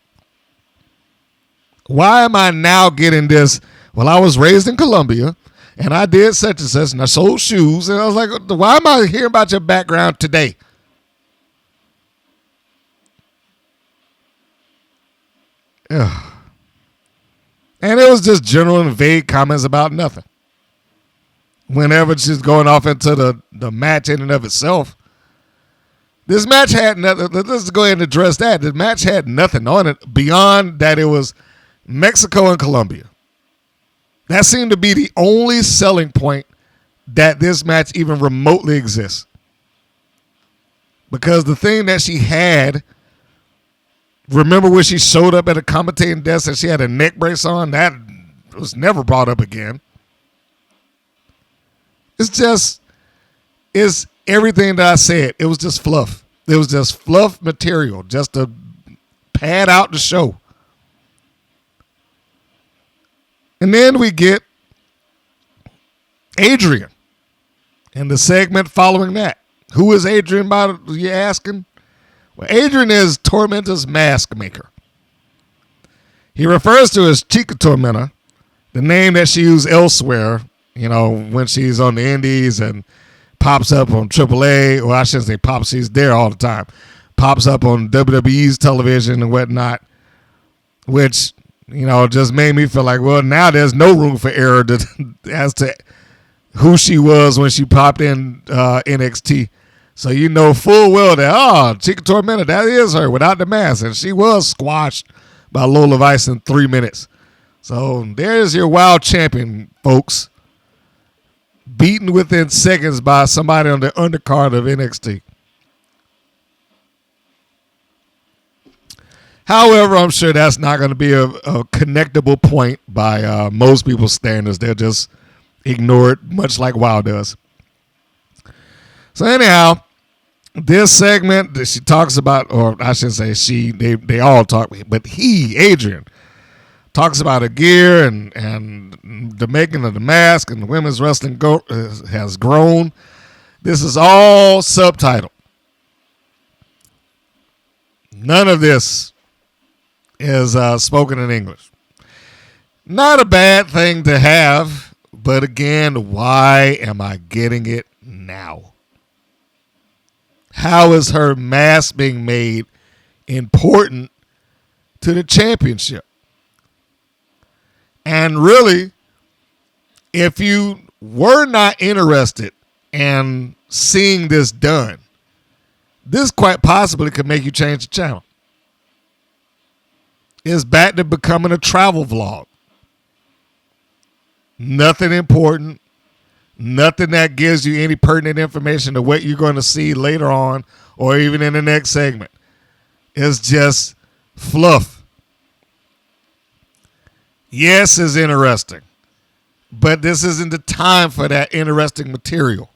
Why am I now getting this? Well, I was raised in Colombia, and I did such and such, and I sold shoes. And I was like, why am I hearing about your background today? Ugh. And it was just general and vague comments about nothing. Whenever she's going off into the match in and of itself, this match had nothing. Let's go ahead and address that. The match had nothing on it beyond that it was Mexico and Colombia. That seemed to be the only selling point that this match even remotely exists. Because the thing that she had, remember when she showed up at a commentating desk and she had a neck brace on? That was never brought up again. It's everything that I said. It was just fluff. It was just fluff material just to pad out the show. And then we get Adrian and the segment following that. Who is Adrian, by you asking? Well, Adrian is Tormenta's mask maker. He refers to as Chica Tormenta, the name that she used elsewhere, when she's on the indies and pops up on AAA. Well, I shouldn't say pops. She's there all the time. Pops up on WWE's television and whatnot, which, just made me feel like, well, now there's no room for error as to who she was when she popped in NXT. So you know full well that, Chica Tormenta, that is her without the mask. And she was squashed by Lola Vice in 3 minutes. So there's your wild champion, folks. Beaten within seconds by somebody on the undercard of NXT. However, I'm sure that's not going to be a connectable point by most people's standards. They'll just ignore it, much like WoW does. So anyhow, this segment that she talks about, or I shouldn't say she, they all talk, but Adrian, talks about her gear and the making of the mask and the women's wrestling has grown. This is all subtitled. None of this is spoken in English. Not a bad thing to have, but again, why am I getting it now? How is her mask being made important to the championship? And really, if you were not interested in seeing this done, this quite possibly could make you change the channel. is back to becoming a travel vlog. Nothing important. Nothing that gives you any pertinent information to what you're going to see later on or even in the next segment. It's just fluff. Yes, it's interesting, but this isn't the time for that interesting material.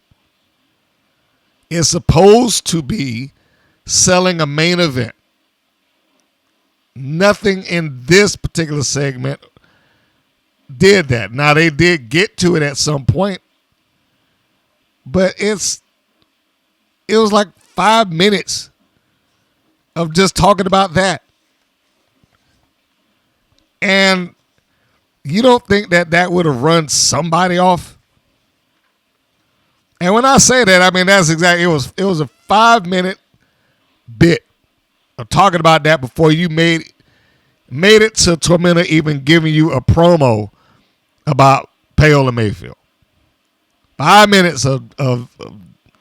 It's supposed to be selling a main event. Nothing in this particular segment did that. Now, they did get to it at some point, but it was like 5 minutes of just talking about that. And you don't think that would have run somebody off? And when I say that, I mean that's exactly it was a 5-minute bit of talking about that before you made it to Tormenta even giving you a promo about Paola Mayfield. 5 minutes of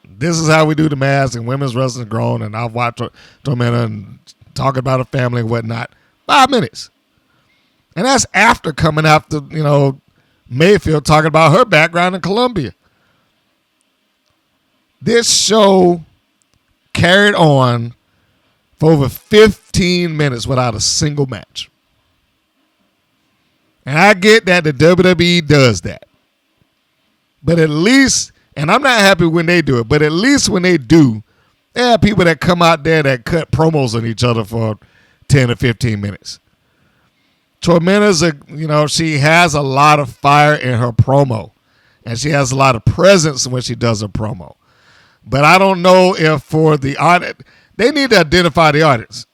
this is how we do the mask and women's wrestling grown, and I've watched Tormenta and talking about her family and whatnot. 5 minutes. And that's after coming after, Mayfield talking about her background in Colombia. This show carried on for over 15 minutes without a single match. And I get that the WWE does that. But at least, and I'm not happy when they do it, but at least when they do, there are people that come out there that cut promos on each other for 10 or 15 minutes. Tormenta's she has a lot of fire in her promo, and she has a lot of presence when she does a promo. But I don't know if for the audience, they need to identify the audience.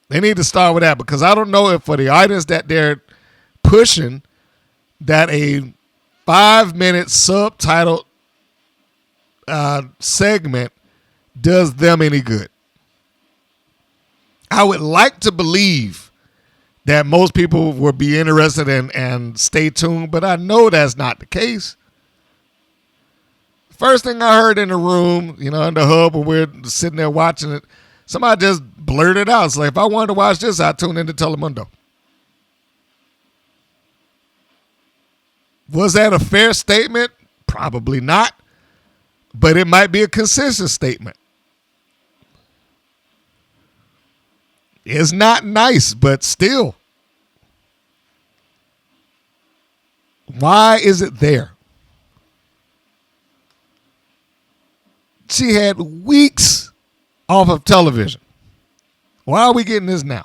They need to start with that, because I don't know if for the audience that they're pushing, that a 5-minute subtitled segment does them any good. I would like to believe that most people will be interested and stay tuned, but I know that's not the case. First thing I heard in the room, in the hub when we're sitting there watching it, somebody just blurted out. It's like, if I wanted to watch this, I'd tune into Telemundo. Was that a fair statement? Probably not. But it might be a consistent statement. It's not nice, but still. Why is it there? She had weeks off of television. Why are we getting this now?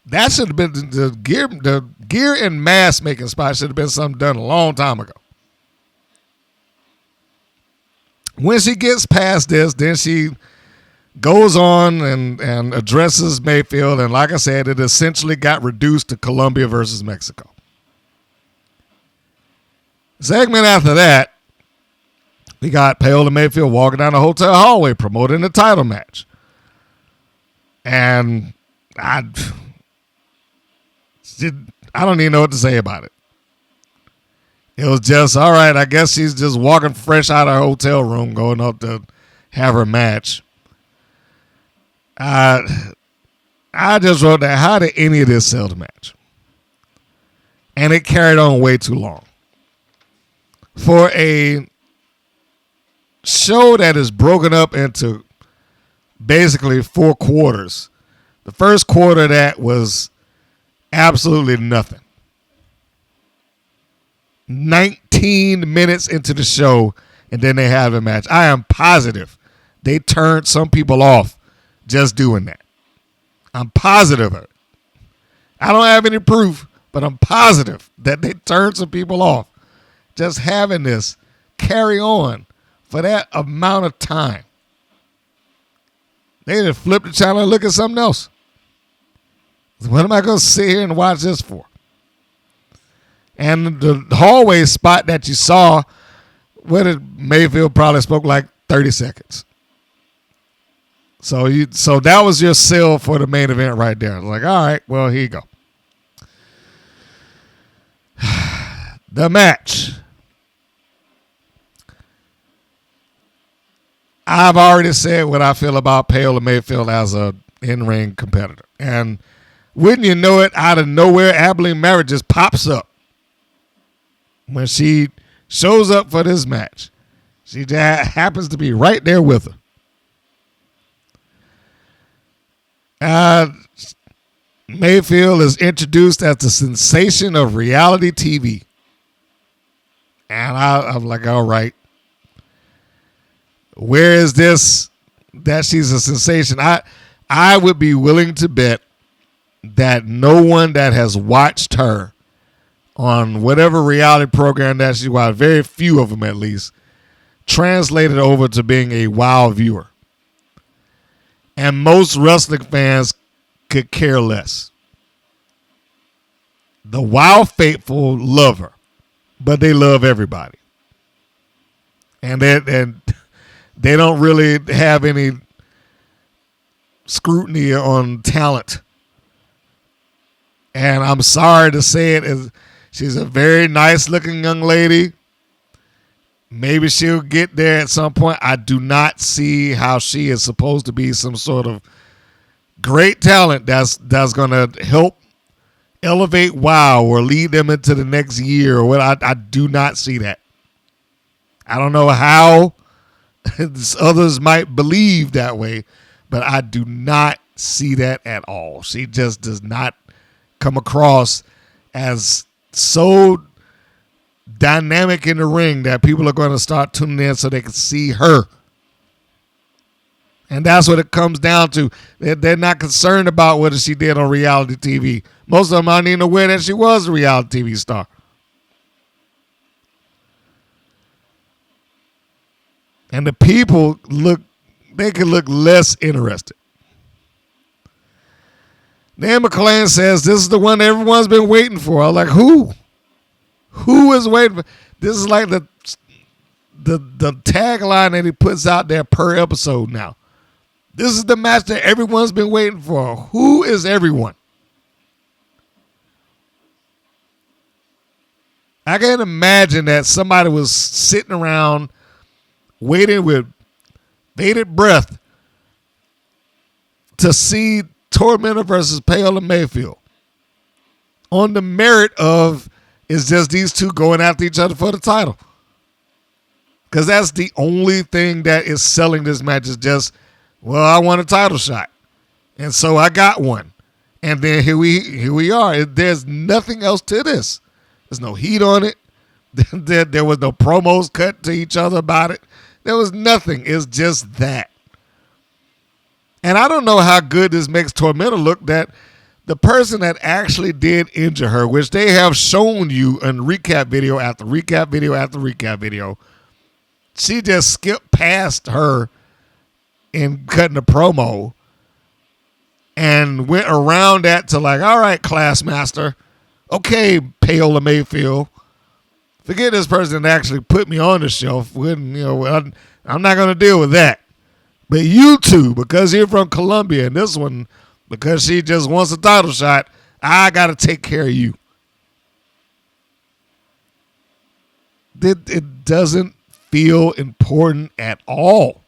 That should have been the gear and mask making spot should have been something done a long time ago. When she gets past this, then she goes on and addresses Mayfield, and like I said, it essentially got reduced to Colombia versus Mexico. Segment after that, we got Paola Mayfield walking down the hotel hallway promoting the title match. And I don't even know what to say about it. It was just, all right, I guess she's just walking fresh out of her hotel room going up to have her match. I just wrote that, how did any of this sell the match? And it carried on way too long. For a show that is broken up into basically 4 quarters, the first quarter of that was absolutely nothing. 19 minutes into the show, and then they have a match. I am positive they turned some people off just doing that. I'm positive of it. I don't have any proof, but I'm positive that they turned some people off just having this carry on for that amount of time. They just flip the channel and look at something else. What am I going to sit here and watch this for? And the hallway spot that you saw, what did Mayfield probably spoke like 30 seconds. So that was your sell for the main event right there. I was like, all right, well, here you go. The match. I've already said what I feel about Paola Mayfield as a in-ring competitor. And wouldn't you know it, out of nowhere, Abilene Maverick just pops up when she shows up for this match. She just happens to be right there with her. Mayfield is introduced as the sensation of reality TV. And I'm like, all right. Where is this that she's a sensation? I would be willing to bet that no one that has watched her on whatever reality program that she watched, very few of them at least, translated over to being a WOW viewer. And most wrestling fans could care less. The WOW faithful love her, but they love everybody. And they don't really have any scrutiny on talent. And I'm sorry to say it, she's a very nice looking young lady. Maybe she'll get there at some point. I do not see how she is supposed to be some sort of great talent that's going to help elevate WOW or lead them into the next year or what. I do not see that. I don't know how others might believe that way, but I do not see that at all. She just does not come across as so dynamic in the ring that people are going to start tuning in so they can see her. And that's what it comes down to. They're not concerned about what she did on reality TV. Most of them aren't even aware that she was a reality TV star. And the people can look less interested. Dan McClain says, this is the one everyone's been waiting for. I'm like, who? Who is waiting for? This is like the tagline that he puts out there per episode now. This is the match that everyone's been waiting for. Who is everyone? I can't imagine that somebody was sitting around waiting with bated breath to see Tormenta versus Paola Mayfield on the merit of it's just these two going after each other for the title. Because that's the only thing that is selling this match is just, well, I want a title shot. And so I got one. And then here we are. There's nothing else to this. There's no heat on it. There was no promos cut to each other about it. There was nothing. It's just that. And I don't know how good this makes Tormenta look that the person that actually did injure her, which they have shown you in recap video after recap video after recap video, she just skipped past her in cutting a promo and went around that to like, all right, class master. Okay, Paola Mayfield. Forget this person that actually put me on the shelf. I'm not going to deal with that. But you two, because you're from Columbia, and this one, because she just wants a title shot, I got to take care of you. It doesn't feel important at all.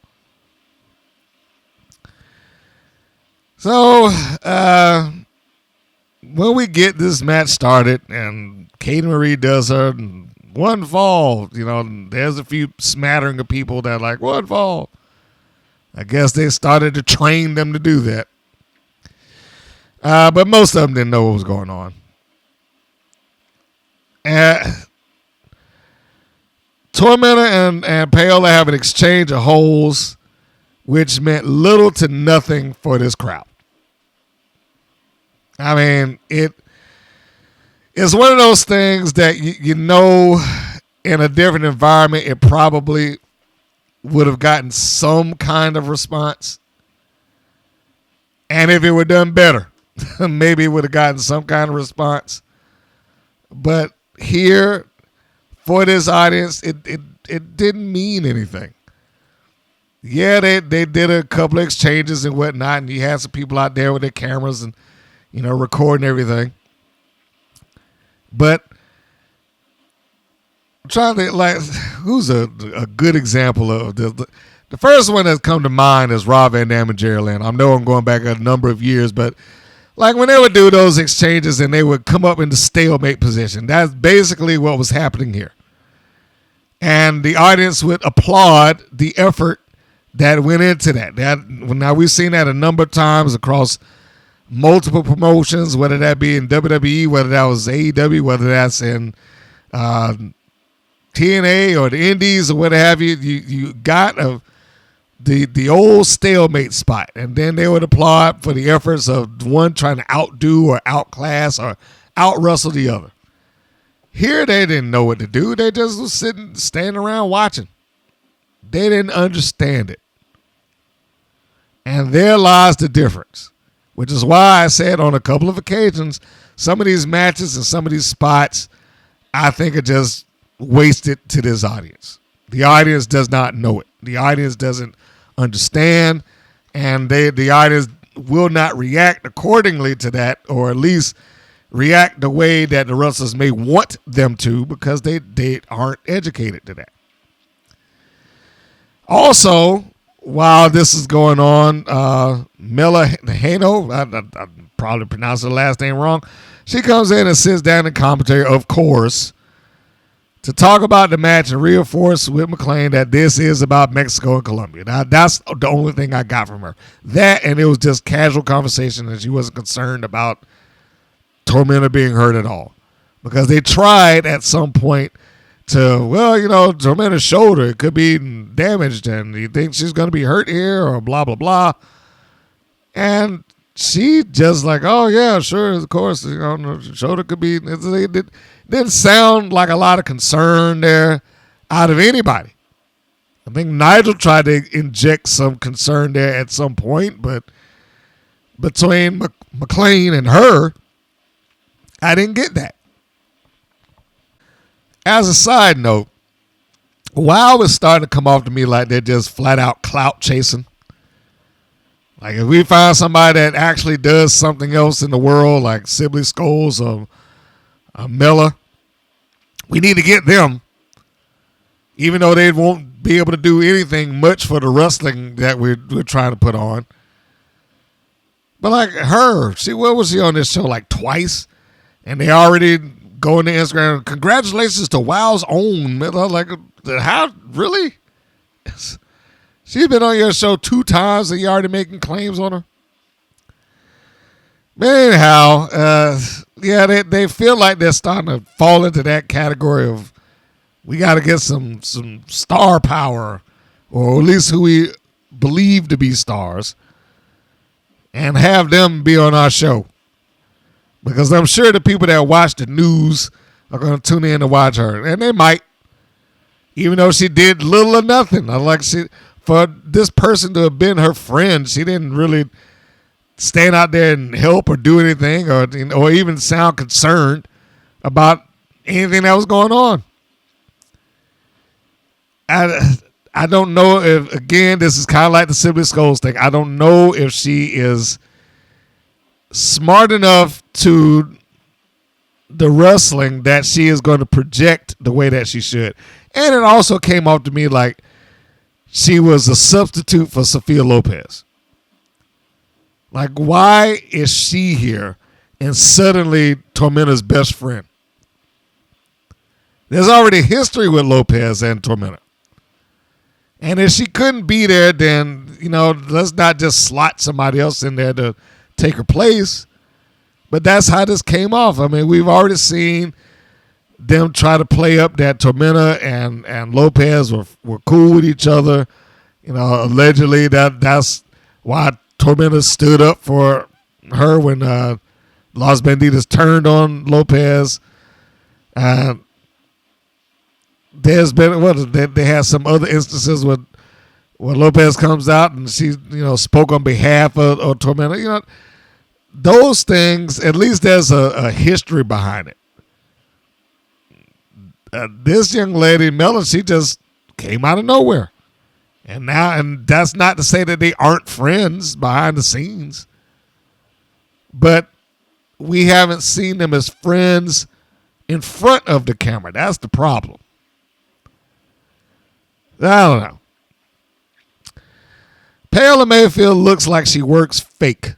So, when we get this match started and Katie Marie does her one fall, there's a few smattering of people that are like, one fall. I guess they started to train them to do that. But most of them didn't know what was going on. Tormenta and Paola have an exchange of holds, which meant little to nothing for this crowd. I mean, it's one of those things that in a different environment, it probably would have gotten some kind of response. And if it were done better, maybe it would have gotten some kind of response. But here, for this audience, it didn't mean anything. Yeah, they did a couple of exchanges and whatnot, and you had some people out there with their cameras and, recording everything. But I'm trying to who's a good example of this? The first one that's come to mind is Rob Van Dam and Jerry Lynn. I know I'm going back a number of years, but like when they would do those exchanges and they would come up in the stalemate position, that's basically what was happening here. And the audience would applaud the effort that went into that. Now we've seen that a number of times across multiple promotions, whether that be in WWE, whether that was AEW, whether that's in TNA or the Indies or what have you. You got the old stalemate spot, and then they would applaud for the efforts of one trying to outdo or outclass or out-wrestle the other. Here they didn't know what to do. They just was standing around watching. They didn't understand it. And there lies the difference, which is why I said on a couple of occasions, some of these matches and some of these spots, I think are just wasted to this audience. The audience does not know it. The audience doesn't understand, and the audience will not react accordingly to that, or at least react the way that the wrestlers may want them to, because they aren't educated to that. Also, while this is going on, Mela Hano, I probably pronounced her last name wrong, she comes in and sits down in commentary, of course, to talk about the match and reinforce with McClain that this is about Mexico and Colombia. Now, that's the only thing I got from her. That, and it was just casual conversation, and she wasn't concerned about Tormenta being hurt at all. Because they tried at some point to, well, Tormenta's shoulder could be damaged, and you think she's going to be hurt here, or blah, blah, blah. And she just like, oh, yeah, sure, of course, the shoulder could be. It didn't sound like a lot of concern there out of anybody. I think Nigel tried to inject some concern there at some point, but between McClain and her, I didn't get that. As a side note, WoW was starting to come off to me like they're just flat out clout chasing. Like if we find somebody that actually does something else in the world, like Sibley Skulls or Miller, we need to get them, even though they won't be able to do anything much for the wrestling that we're trying to put on. But like her, what was she on this show like twice? And they already going to Instagram. Congratulations to WoW's own Miller. Like, how really? She's been on your show 2 times and you're already making claims on her. But anyhow, they feel like they're starting to fall into that category of we got to get some star power, or at least who we believe to be stars, and have them be on our show. Because I'm sure the people that watch the news are going to tune in to watch her. And they might. Even though she did little or nothing. For this person to have been her friend, she didn't really stand out there and help or do anything, or even sound concerned about anything that was going on. I don't know if, again, this is kind of like the Sibley Skulls thing. I don't know if she is smart enough to the wrestling that she is going to project the way that she should. And it also came off to me like she was a substitute for Sophia Lopez. Like, why is she here and suddenly Tormenta's best friend? There's already history with Lopez and Tormenta. And if she couldn't be there, then, let's not just slot somebody else in there to take her place. But that's how this came off. I mean, we've already seen them try to play up that Tormenta and Lopez were cool with each other. Allegedly that's why Tormenta stood up for her when Los Banditas turned on Lopez. There's been they had some other instances where Lopez comes out and she spoke on behalf of Tormenta. Those things, at least there's a history behind it. This young lady, Mela, she just came out of nowhere. And that's not to say that they aren't friends behind the scenes. But we haven't seen them as friends in front of the camera. That's the problem. I don't know. Paola Mayfield looks like she works fake.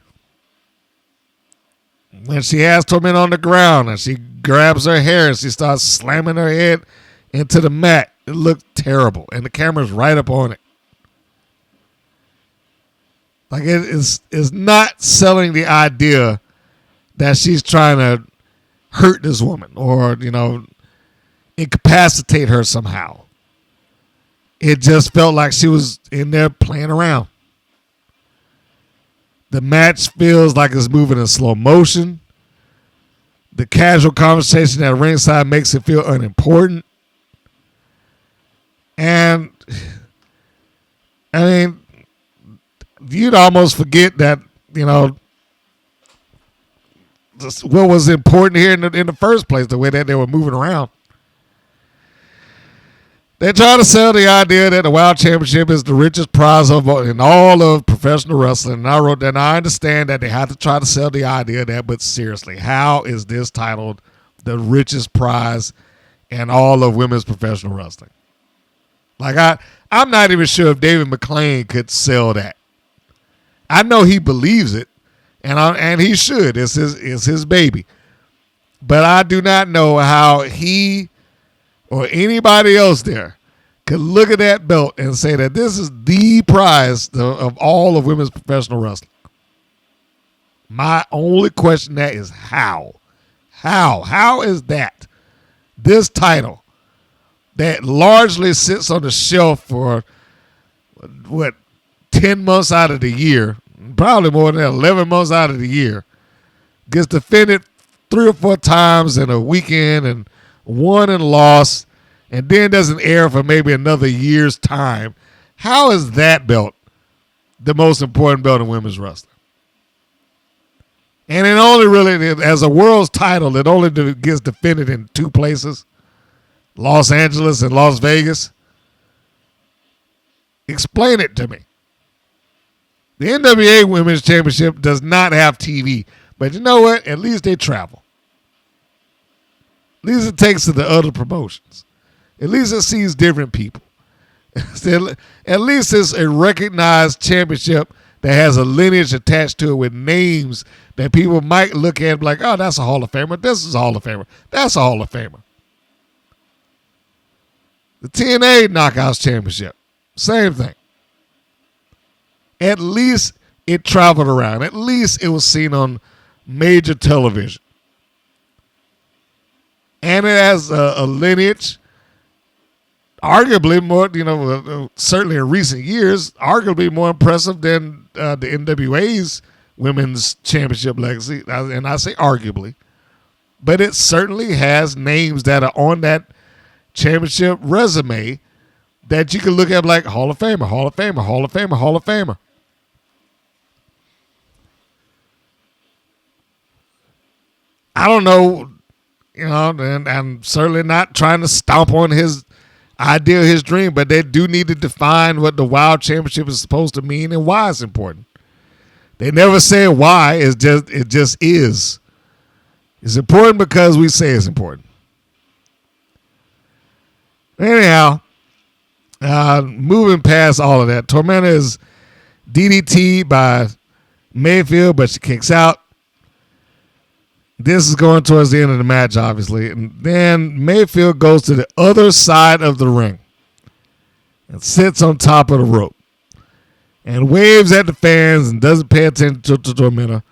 When she has Tormenta on the ground and she grabs her hair and she starts slamming her head into the mat, it looks terrible. And the camera's right up on it. Like it is not selling the idea that she's trying to hurt this woman or, incapacitate her somehow. It just felt like she was in there playing around. The match feels like it's moving in slow motion. The casual conversation at ringside makes it feel unimportant. And, you'd almost forget that, what was important here in the first place, the way that they were moving around. They try to sell the idea that the Wild Championship is the richest prize in all of professional wrestling. And I wrote that, and I understand that they have to try to sell the idea of that, but seriously, how is this titled the richest prize in all of women's professional wrestling? Like, I'm not even sure if David McClain could sell that. I know he believes it, and he should. It's his baby. But I do not know how he or anybody else there could look at that belt and say that this is the prize of all of women's professional wrestling. My only question that is how? How is that this title that largely sits on the shelf for 10 months out of the year, probably more than that, 11 months out of the year, gets defended 3 or 4 times in a weekend and won and lost, and then doesn't air for maybe another year's time? How is that belt the most important belt in women's wrestling? And it only really, as a world's title, it only gets defended in 2 places, Los Angeles and Las Vegas. Explain it to me. The NWA Women's Championship does not have TV, but you know what? At least they travel. At least it takes to the other promotions. At least it sees different people. At least it's a recognized championship that has a lineage attached to it with names that people might look at and be like, oh, that's a Hall of Famer. This is a Hall of Famer. That's a Hall of Famer. The TNA Knockouts Championship, same thing. At least it traveled around. At least it was seen on major television. And it has a lineage, arguably more, certainly in recent years, arguably more impressive than the NWA's Women's Championship legacy. And I say arguably. But it certainly has names that are on that championship resume that you can look at like Hall of Famer, Hall of Famer, Hall of Famer, Hall of Famer. I don't know, and I'm certainly not trying to stomp on his idea, his dream, but they do need to define what the Wild Championship is supposed to mean and why it's important. They never say why. It just is. It's important because we say it's important. Anyhow, moving past all of that, Tormenta is DDT'd by Mayfield, but she kicks out. This is going towards the end of the match, obviously. And then Mayfield goes to the other side of the ring and sits on top of the rope and waves at the fans and doesn't pay attention to Tormenta.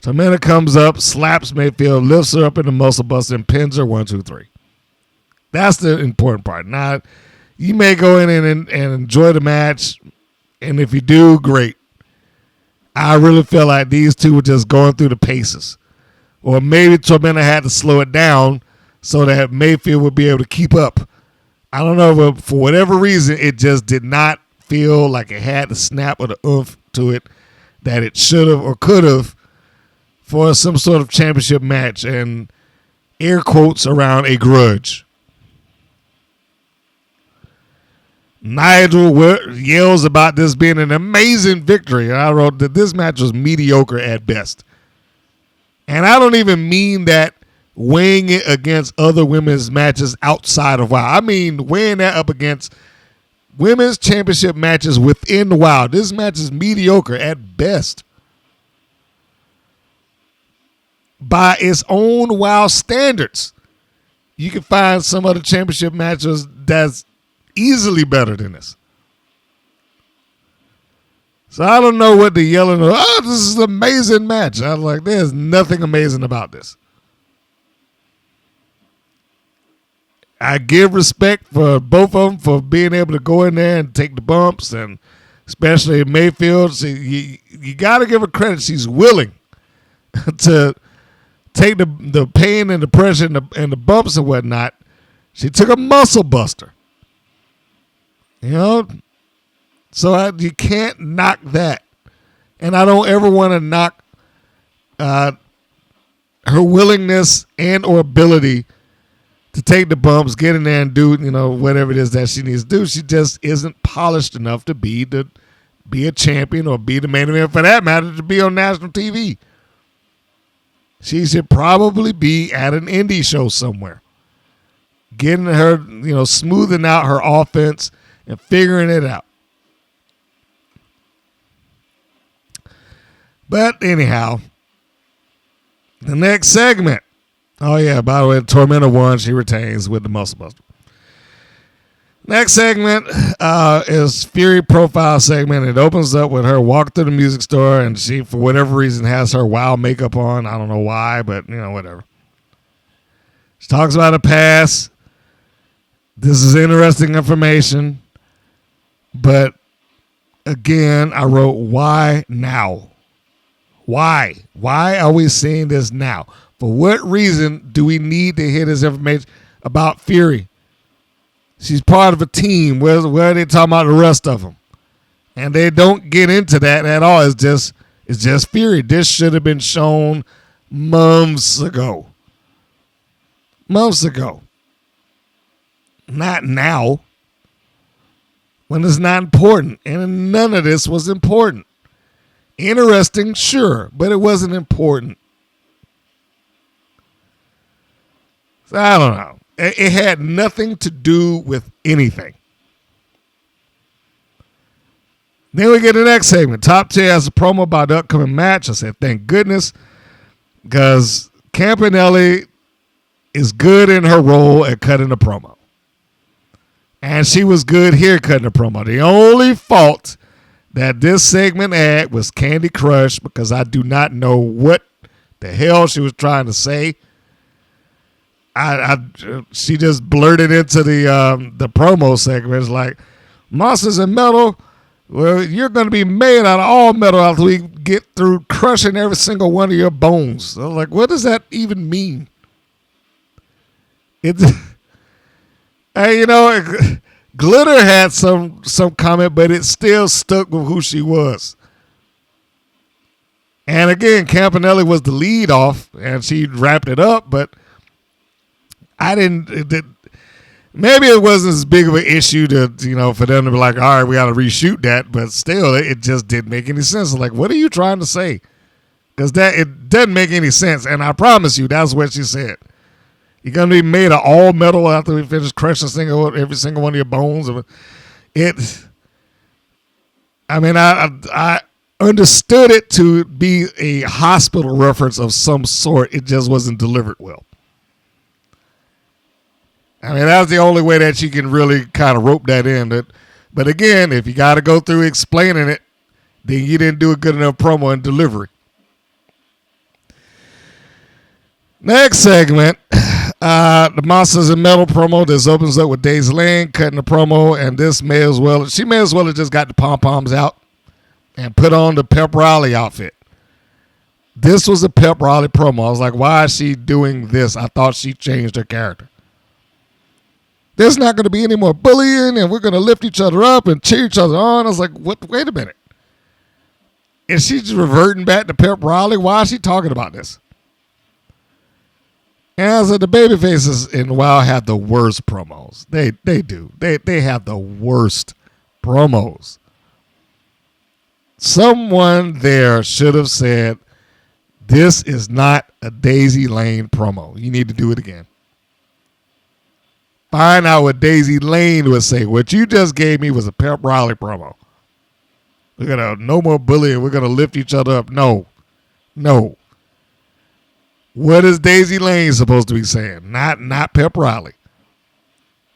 Tormenta comes up, slaps Mayfield, lifts her up in the muscle buster, and pins her 1, 2, 3. That's the important part. Now, you may go in and enjoy the match, and if you do, great. I really feel like these two were just going through the paces. Or maybe Tormenta had to slow it down so that Mayfield would be able to keep up. I don't know, but for whatever reason, it just did not feel like it had the snap or the oomph to it that it should have or could have for some sort of championship match, and air quotes around a grudge. Nigel yells about this being an amazing victory. And I wrote that this match was mediocre at best. And I don't even mean that weighing it against other women's matches outside of WoW. I mean weighing that up against women's championship matches within the WoW. This match is mediocre at best. By its own WoW standards, you can find some other championship matches that's easily better than this. So I don't know what they're yelling. Oh, this is an amazing match. I'm like, there's nothing amazing about this. I give respect for both of them for being able to go in there and take the bumps, and especially Mayfield. You got to give her credit. She's willing to take the pain and the pressure and the bumps and whatnot. She took a muscle buster. You know? So you can't knock that. And I don't ever want to knock her willingness and or ability to take the bumps, get in there and do, whatever it is that she needs to do. She just isn't polished enough to be a champion or be the main event, for that matter, to be on national TV. She should probably be at an indie show somewhere, getting her, smoothing out her offense and figuring it out. But anyhow, the next segment. Oh, yeah, by the way, Tormenta won. She retains with the Muscle Buster. Next segment is Fury profile segment. It opens up with her walking through the music store, and she, for whatever reason, has her WoW makeup on. I don't know why, but, whatever. She talks about her past. This is interesting information. But, again, I wrote, why now? Why? Why are we seeing this now? For what reason do we need to hear this information about Fury? She's part of a team. Where are they talking about the rest of them? And they don't get into that at all. It's just Fury. This should have been shown months ago. Months ago. Not now. When it's not important. And none of this was important. Interesting, sure, but it wasn't important. So I don't know. It had nothing to do with anything. Then we get the next segment. Top Tier has a promo about the upcoming match. I said, thank goodness, because Campanelli is good in her role at cutting a promo. And she was good here cutting a promo. The only fault that this segment had was Candy Crush, because I do not know what the hell she was trying to say. She just blurted into the promo segment. It's like, Monsters and Metal, well, you're going to be made out of all metal after we get through crushing every single one of your bones. I was like, what does that even mean? Glitter had some comment, but it still stuck with who she was. And again, Campanelli was the lead off, and she wrapped it up, but maybe it wasn't as big of an issue for them to be like, all right, we got to reshoot that, but still, it just didn't make any sense. Like, what are you trying to say? Because it doesn't make any sense, and I promise you, that's what she said. You're going to be made of all metal after we finish crushing every single one of your bones. I understood it to be a hospital reference of some sort. It just wasn't delivered well. That's the only way that you can really kind of rope that in. But again, if you got to go through explaining it, then you didn't do a good enough promo and delivery. Next segment, the Monsters and Metal promo. This opens up with Daisy Lane cutting the promo, and she may as well have just got the pom-poms out and put on the Pep Riley outfit. This was a Pep Riley promo. I was like, why is she doing this? I thought she changed her character. There's not going to be any more bullying, and we're going to lift each other up and cheer each other on. I was like, what? Wait a minute. Is she just reverting back to Pep Riley? Why is she talking about this? And I said, the babyfaces in WoW have the worst promos. They do. They have the worst promos. Someone there should have said, this is not a Daisy Lane promo. You need to do it again. Find out what Daisy Lane would say. What you just gave me was a Pep Riley promo. We're going to, no more bullying. We're going to lift each other up. No. What is Daisy Lane supposed to be saying? Not Pep Riley.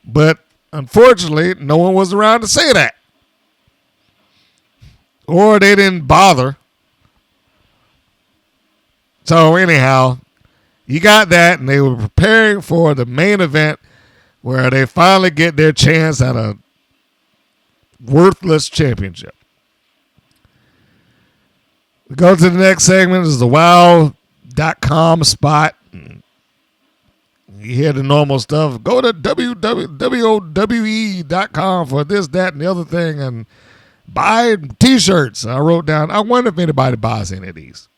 But unfortunately, no one was around to say that. Or they didn't bother. So anyhow, you got that, and they were preparing for the main event where they finally get their chance at a worthless championship. We go to the next segment. This is the WoW.com spot. You hear the normal stuff. Go to WWE.com for this, that, and the other thing, and buy T-shirts. I wrote down, I wonder if anybody buys any of these.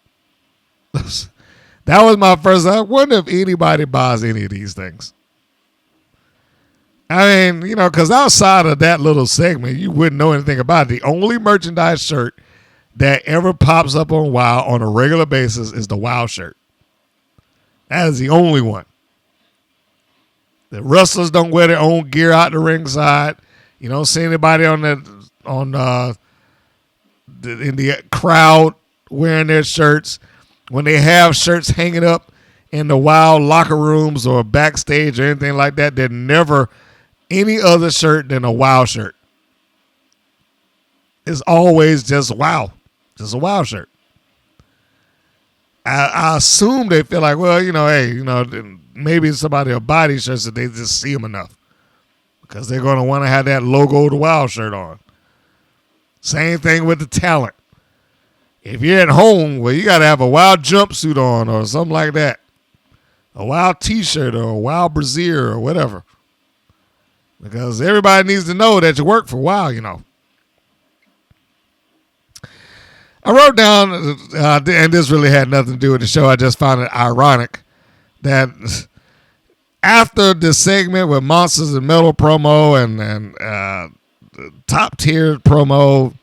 That was my first. I wonder if anybody buys any of these things. I mean, because outside of that little segment, you wouldn't know anything about it. The only merchandise shirt that ever pops up on WoW on a regular basis is the WoW shirt. That is the only one. The wrestlers don't wear their own gear out the ringside. You don't see anybody in the crowd wearing their shirts. When they have shirts hanging up in the WoW locker rooms or backstage or anything like that, they're never any other shirt than a WoW shirt. It's always just WoW. Just a WoW shirt. I assume they feel like, well, maybe somebody will buy these shirts if they just see them enough. Because they're going to want to have that logo, the WoW shirt on. Same thing with the talent. If you're at home, well, you got to have a WoW jumpsuit on or something like that. A WoW t-shirt or a WoW brassiere or whatever. Because everybody needs to know that you work for WoW, I wrote down, and this really had nothing to do with the show. I just found it ironic that after the segment with Monsters and Metal promo and top tier promo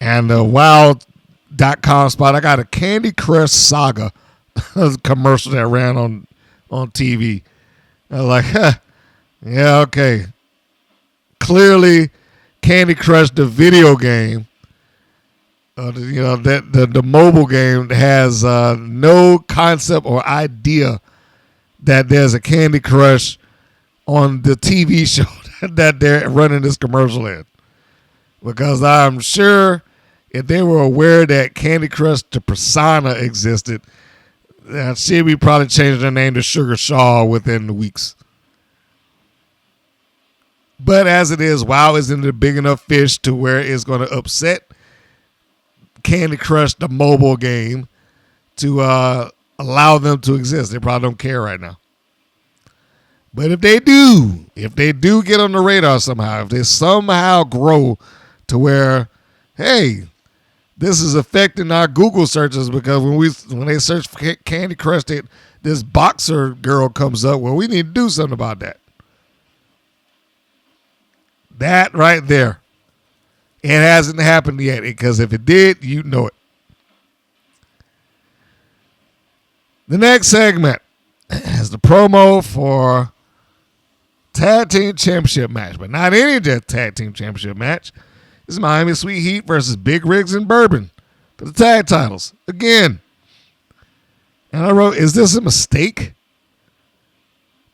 and the WoW.com spot, I got a Candy Crush Saga commercial that ran on TV. I was like, yeah, okay. Clearly, Candy Crush, the video game, the mobile game has no concept or idea that there's a Candy Crush on the TV show that they're running this commercial in. Because I'm sure if they were aware that Candy Crush the persona existed, she'd be probably changing her name to Sugar Shaw within the weeks. But as it is, WoW isn't a big enough fish to where it's going to upset Candy Crush, the mobile game, to allow them to exist. They probably don't care right now. But if they do get on the radar somehow, if they somehow grow to where, hey, this is affecting our Google searches because when they search for Candy Crush, this boxer girl comes up, well, we need to do something about that. That right there. It hasn't happened yet because if it did, you'd know it. The next segment is the promo for Tag Team Championship match, but not any Tag Team Championship match. This is Miami Sweet Heat versus Big Rigs and Bourbon for the tag titles again. And I wrote, is this a mistake?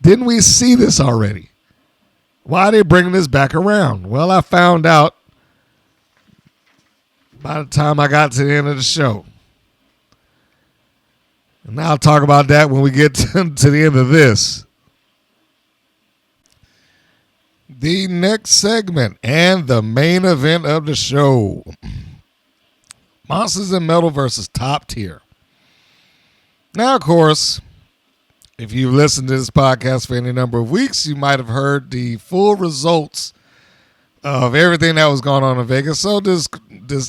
Didn't we see this already? Why are they bringing this back around? Well, I found out by the time I got to the end of the show. And I'll talk about that when we get to the end of this. The next segment and the main event of the show. Monsters and Metal versus Top Tier. Now, of course, if you've listened to this podcast for any number of weeks, you might have heard the full results of everything that was going on in Vegas. So this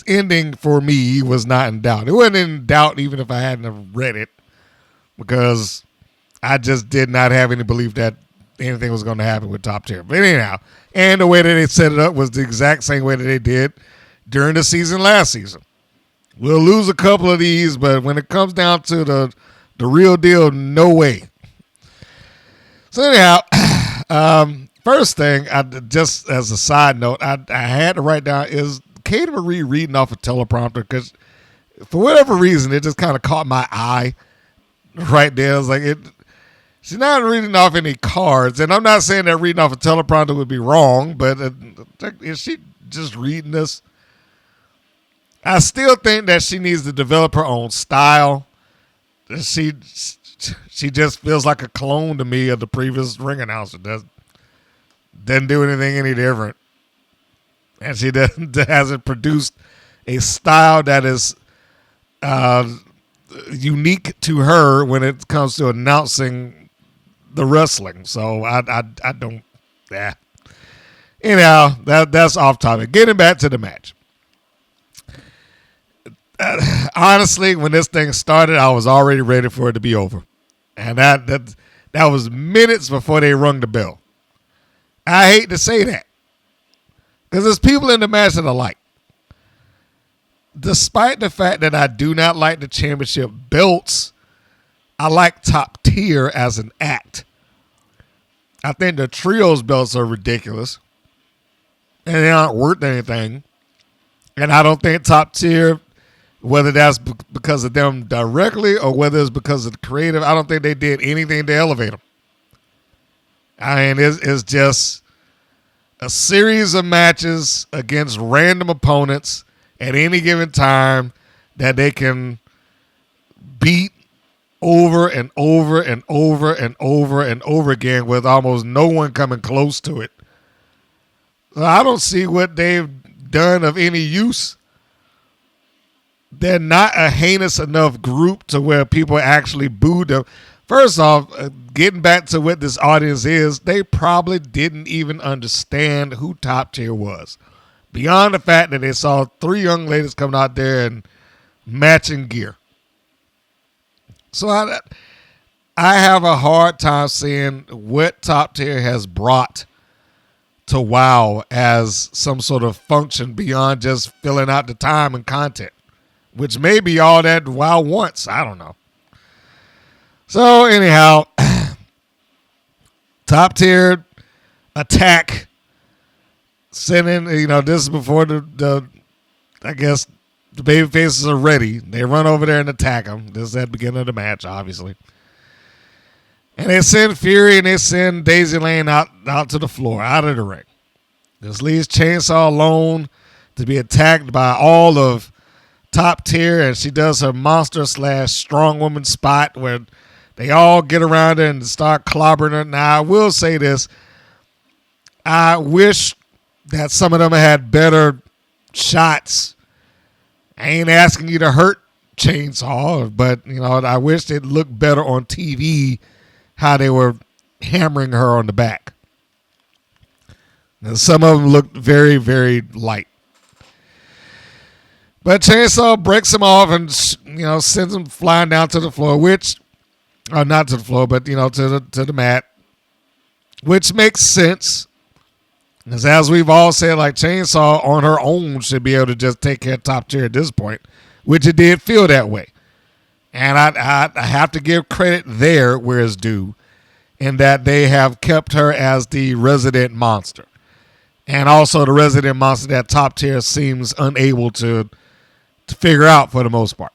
ending for me was not in doubt. It wasn't in doubt even if I hadn't read it, because I just did not have any belief that anything was going to happen with Top Tier. But anyhow, and the way that they set it up was the exact same way that they did during the season last season. We'll lose a couple of these, but when it comes down to the real deal, no way. So anyhow, First thing, just as a side note, I had to write down is Katie Marie reading off a teleprompter because for whatever reason it just kind of caught my eye right there. It was like she's not reading off any cards, and I'm not saying that reading off a teleprompter would be wrong, but is she just reading this? I still think that she needs to develop her own style. She just feels like a clone to me of the previous ring announcer. Doesn't do anything any different. And she hasn't produced a style that is unique to her when it comes to announcing the wrestling. So I don't. Yeah. Anyhow, that's off topic. Getting back to the match. Honestly, when this thing started, I was already ready for it to be over, and that was minutes before they rung the bell. I hate to say that because there's people in the match that I like. Despite the fact that I do not like the championship belts, I like Top Tier as an act. I think the trios belts are ridiculous, and they aren't worth anything. And I don't think Top Tier, whether that's because of them directly or whether it's because of the creative, I don't think they did anything to elevate them. I mean, it's just a series of matches against random opponents at any given time that they can beat over and over and over and over and over again with almost no one coming close to it. So I don't see what they've done of any use. They're not a heinous enough group to where people actually booed them. First off, getting back to what this audience is, they probably didn't even understand who Top Tier was. Beyond the fact that they saw three young ladies coming out there in matching gear. So I have a hard time seeing what Top Tier has brought to WoW as some sort of function beyond just filling out the time and content, which may be all that WoW wants. I don't know. So anyhow, Top Tier attack, sending, this is before the I guess the baby faces are ready. They run over there and attack them. This is at the beginning of the match, obviously. And they send Fury and they send Daisy Lane out to the floor, out of the ring. This leaves Chainsaw alone to be attacked by all of Top Tier, and she does her monster / strong woman spot where they all get around her and start clobbering her. Now, I will say this. I wish that some of them had better shots. I ain't asking you to hurt Chainsaw, but, I wish it looked better on TV how they were hammering her on the back. And some of them looked very, very light. But Chainsaw breaks him off and, sends him flying down to the floor, not to the floor, but, to the mat, which makes sense. Because as we've all said, like, Chainsaw on her own should be able to just take care of Top Tier at this point, which it did feel that way. And I have to give credit there where it's due, in that they have kept her as the resident monster. And also the resident monster that Top Tier seems unable to figure out for the most part.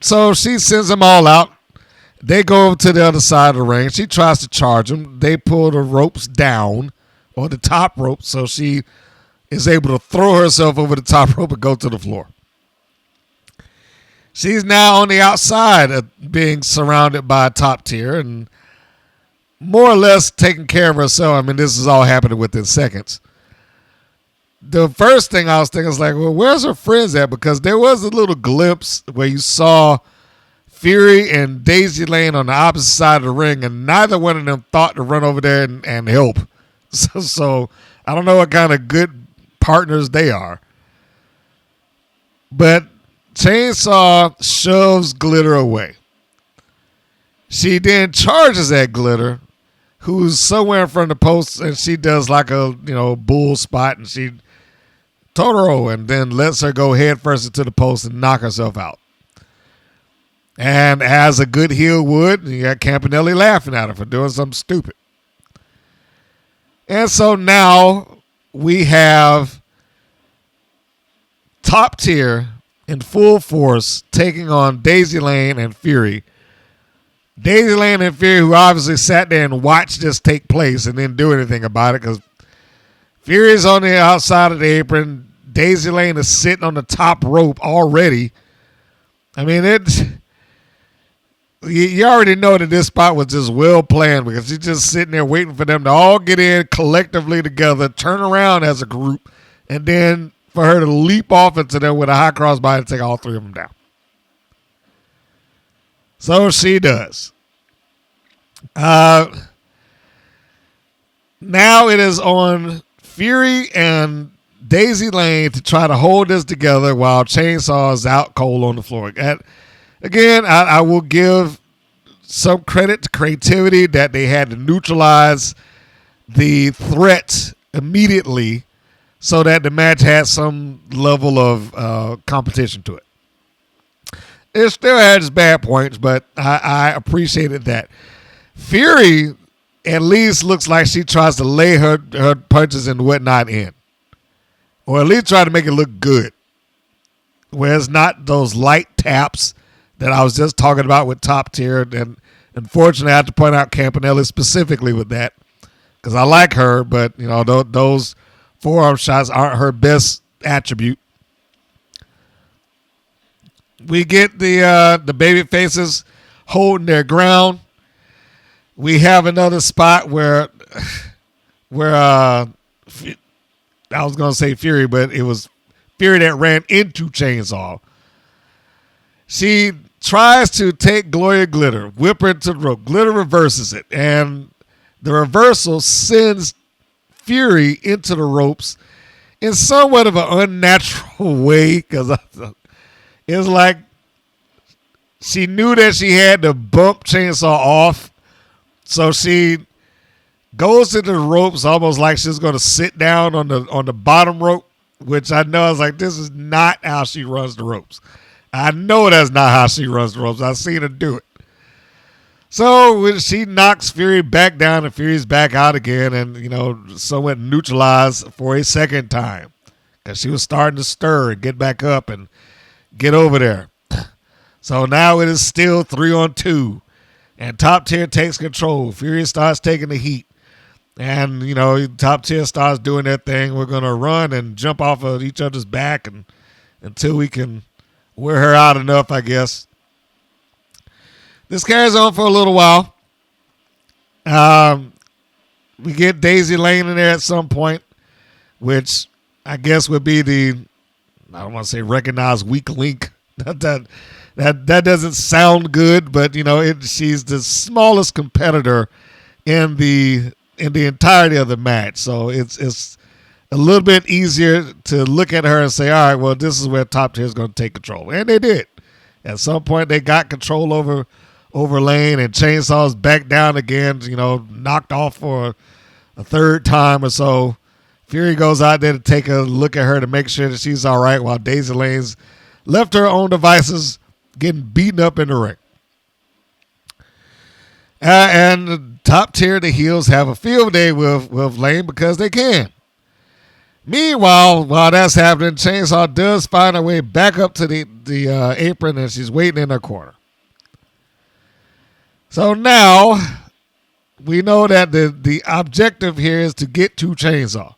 So she sends them all out. They go over to the other side of the ring. She tries to charge them. They pull the ropes down, or the top rope, so she is able to throw herself over the top rope and go to the floor. She's now on the outside of being surrounded by Top Tier and more or less taking care of herself. I mean, this is all happening within seconds. The first thing I was thinking was like, well, where's her friends at? Because there was a little glimpse where you saw Fury and Daisy Lane on the opposite side of the ring, and neither one of them thought to run over there and help. So I don't know what kind of good partners they are. But Chainsaw shoves Glitter away. She then charges at Glitter, who's somewhere in front of the post, and she does like a bull spot, and she Totoro, and then lets her go head first into the post and knock herself out. And as a good heel would, you got Campanelli laughing at her for doing something stupid. And so now we have Top Tier in full force taking on Daisy Lane and Fury. Daisy Lane and Fury, who obviously sat there and watched this take place and didn't do anything about it because Fury's on the outside of the apron. Daisy Lane is sitting on the top rope already. I mean, you already know that this spot was just well planned because she's just sitting there waiting for them to all get in collectively together, turn around as a group, and then for her to leap off into them with a high crossbody and take all three of them down. So she does. Now it is on Fury and Daisy Lane to try to hold this together while Chainsaw is out cold on the floor. Again, I will give some credit to creativity that they had to neutralize the threat immediately so that the match had some level of competition to it. It still had its bad points, but I appreciated that. Fury at least looks like she tries to lay her punches and whatnot in. Or at least try to make it look good. Where it's not those light taps that I was just talking about with Top Tier. And unfortunately, I have to point out Campanelli specifically with that. Because I like her, but you know those forearm shots aren't her best attribute. We get the baby faces holding their ground. We have another spot where I was going to say Fury, but it was Fury that ran into Chainsaw. She tries to take Gloria Glitter, whip her to the rope. Glitter reverses it, and the reversal sends Fury into the ropes in somewhat of an unnatural way because it's like she knew that she had to bump Chainsaw off, so she goes into the ropes almost like she's going to sit down on the bottom rope, which I know I was like, this is not how she runs the ropes. I know that's not how she runs the ropes. I've seen her do it. So when she knocks Fury back down and Fury's back out again and, you know, somewhat neutralized for a second time because she was starting to stir and get back up and get over there. So now it is still 3-on-2 and Top Tier takes control. Fury starts taking the heat. And, you know, Top Tier starts doing their thing. We're going to run and jump off of each other's back and until we can wear her out enough, I guess. This carries on for a little while. We get Daisy Lane in there at some point, which I guess would be I don't want to say recognized weak link. That doesn't sound good, but, you know, she's the smallest competitor in the entirety of the match. So it's a little bit easier to look at her and say, all right, well, this is where Top Tier is going to take control. And they did. At some point, they got control over Lane, and Chainsaw's back down again, you know, knocked off for a third time or so. Fury goes out there to take a look at her to make sure that she's all right while Daisy Lane's left her own devices getting beaten up in the ring. And Top Tier, the heels have a field day with Lane because they can. Meanwhile, while that's happening, Chainsaw does find her way back up to the apron, and she's waiting in her corner. So now we know that the objective here is to get to Chainsaw.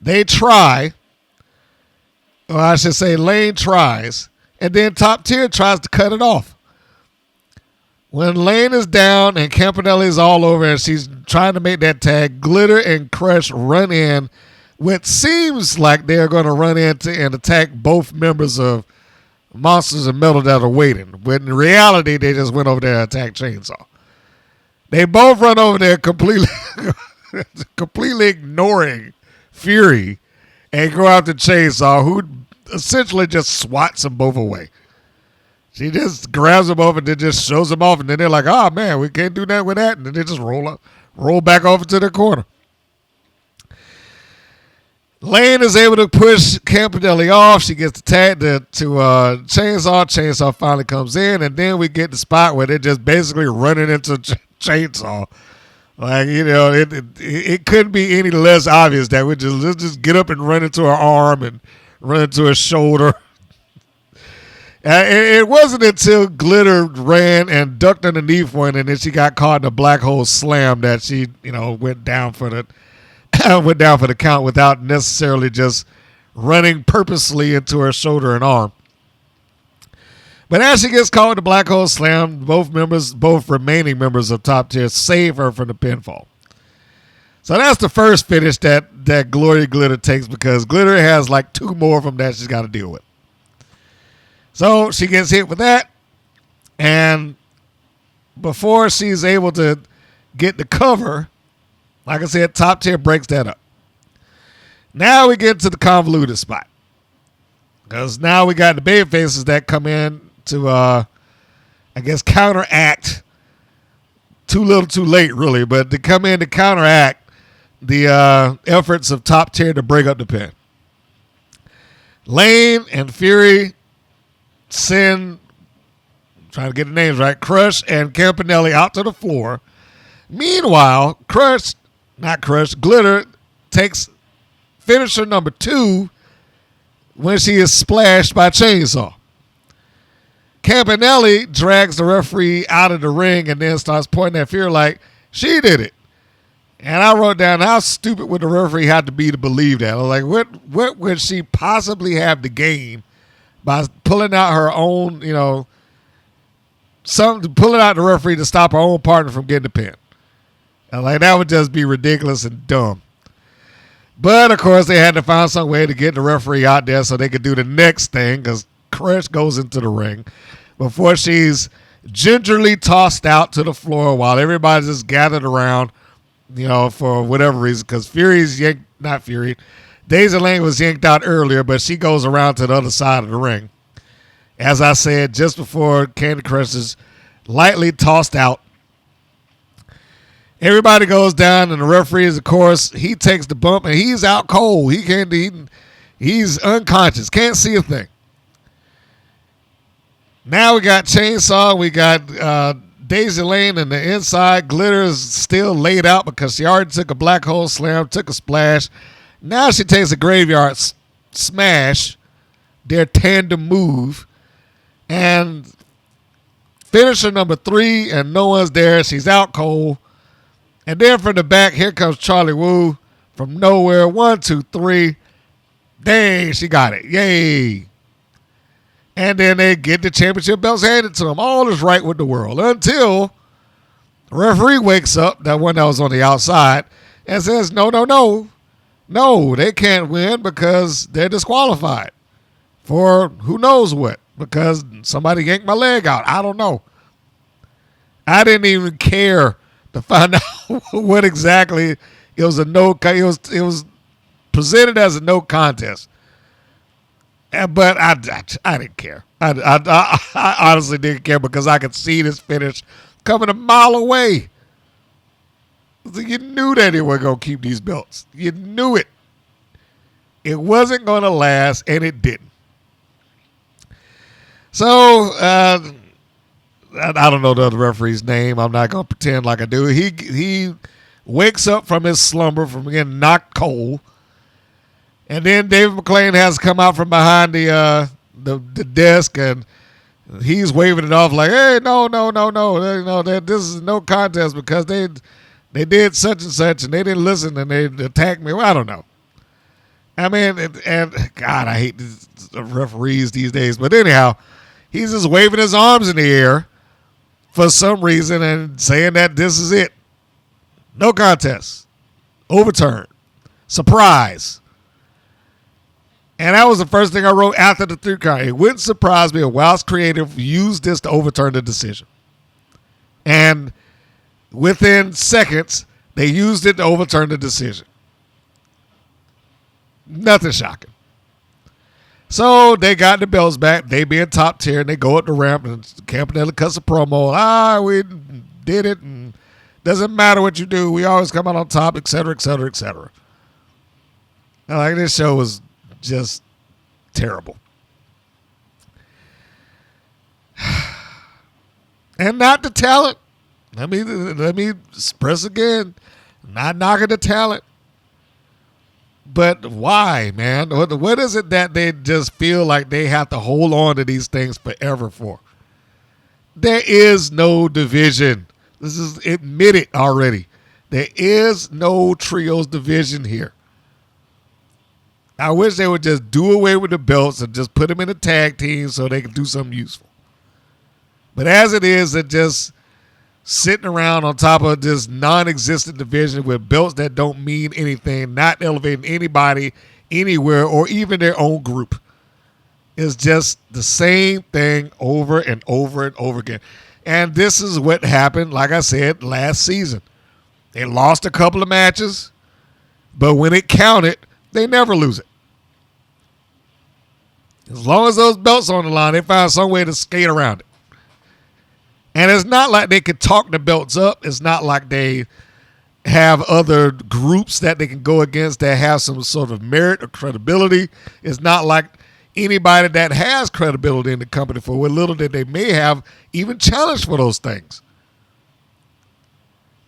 They try, or I should say Lane tries, and then Top Tier tries to cut it off. When Lane is down and Campanelli is all over and she's trying to make that tag, Glitter and Crush run in, what seems like they're going to run into and attack both members of Monsters of Metal that are waiting. But in reality, they just went over there and attacked Chainsaw. They both run over there completely ignoring Fury and go after Chainsaw, who essentially just swats them both away. She just grabs them off and then just shows them off, and then they're like, oh, man, we can't do that with that. And then they just roll back over to their corner. Lane is able to push Campanelli off. She gets the tag to Chainsaw. Chainsaw finally comes in, and then we get the spot where they're just basically running into Chainsaw. Like, you know, it couldn't be any less obvious that let's just get up and run into her arm and run into her shoulder. It wasn't until Glitter ran and ducked underneath one, and then she got caught in a black hole slam that she, you know, went down for the count without necessarily just running purposely into her shoulder and arm. But as she gets caught in the black hole slam, both remaining members of Top Tier save her from the pinfall. So that's the first finish that Glory Glitter takes, because Glitter has like 2 more of them that she's got to deal with. So she gets hit with that, and before she's able to get the cover, like I said, Top Tier breaks that up. Now we get to the convoluted spot, because now we got the baby faces that come in to, I guess, counteract. Too little, too late, really, but to come in to counteract the efforts of Top Tier to break up the pin. Lane and Fury send, trying to get the names right, Crush and Campanelli out to the floor. Meanwhile, Glitter takes finisher number 2 when she is splashed by Chainsaw. Campanelli drags the referee out of the ring and then starts pointing at Fury like, she did it. And I wrote down, how stupid would the referee have to be to believe that? I was like, what would she possibly have to gain by pulling out her own, you know, pulling out the referee to stop her own partner from getting the pin? And like, that would just be ridiculous and dumb. But of course, they had to find some way to get the referee out there so they could do the next thing, because Crush goes into the ring before she's gingerly tossed out to the floor while everybody's just gathered around, you know, for whatever reason, because Daisy Lane was yanked out earlier, but she goes around to the other side of the ring. As I said, just before Candy Crush is lightly tossed out, everybody goes down, and the referee is, of course, he takes the bump, and he's out cold. He's unconscious, can't see a thing. Now we got Chainsaw, we got Daisy Lane in the inside. Glitter is still laid out because she already took a black hole slam, took a splash. Now she takes a graveyard smash, their tandem move, and finisher number 3, and no one's there. She's out cold. And then from the back, here comes Charlie Wu from nowhere. 1, 2, 3. Dang, she got it. Yay. And then they get the championship belts handed to them. All is right with the world until the referee wakes up, that one that was on the outside, and says, no, they can't win because they're disqualified for who knows what, because somebody yanked my leg out. I don't know. I didn't even care to find out what exactly. It was it was presented as a no contest. But I didn't care. I honestly didn't care, because I could see this finish coming a mile away. So you knew that they were going to keep these belts. You knew it. It wasn't going to last, and it didn't. So, I don't know the other referee's name. I'm not going to pretend like I do. He wakes up from his slumber from getting knocked cold. And then David McClain has to come out from behind the desk, and he's waving it off like, hey, no, this is no contest because they did such and such, and they didn't listen, and they attacked me. Well, I don't know. I mean, and God, I hate the referees these days. But anyhow, he's just waving his arms in the air for some reason and saying that this is it. No contest. Overturned. Surprise. And that was the first thing I wrote after the 3 count. It wouldn't surprise me if Wild's Creative used this to overturn the decision. And within seconds, they used it to overturn the decision. Nothing shocking. So they got the belts back. They being Top Tier, and they go up the ramp, and Campanelli cuts a promo. We did it, and doesn't matter what you do. We always come out on top, et cetera, et cetera, et cetera. Like, this show was just terrible. And not the talent. Let me express again. Not knocking the talent. But why, man? What is it that they just feel like they have to hold on to these things forever for? There is no division. This is admitted already. There is no trios division here. I wish they would just do away with the belts and just put them in a tag team so they can do something useful. But as it is, they're just sitting around on top of this non-existent division with belts that don't mean anything, not elevating anybody anywhere or even their own group. It's just the same thing over and over and over again. And this is what happened, like I said, last season. They lost a couple of matches, but when it counted, they never lose it. As long as those belts are on the line, they find some way to skate around it. And it's not like they could talk the belts up. It's not like they have other groups that they can go against that have some sort of merit or credibility. It's not like anybody that has credibility in the company for what little that they may have even challenged for those things.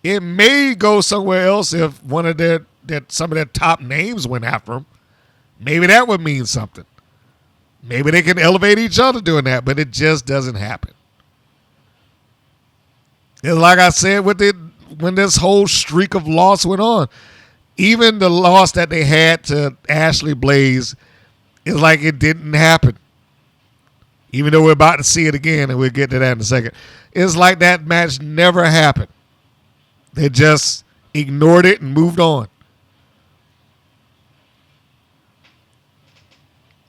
It may go somewhere else if some of their top names went after them. Maybe that would mean something. Maybe they can elevate each other doing that, but it just doesn't happen. It's like I said when this whole streak of loss went on. Even the loss that they had to Ashley Blaze is like it didn't happen. Even though we're about to see it again, and we'll get to that in a second. It's like that match never happened. They just ignored it and moved on.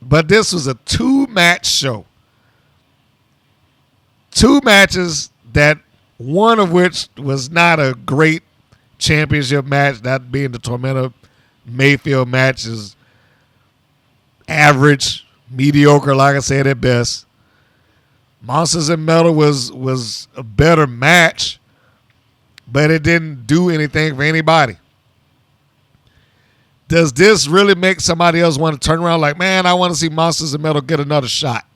But this was a 2-match show. 2 matches that one of which was not a great championship match, that being the Tormenta Mayfield match is average, mediocre, like I said, at best. Monsters and Metal was a better match, but it didn't do anything for anybody. Does this really make somebody else want to turn around like, man, I want to see Monsters and Metal get another shot?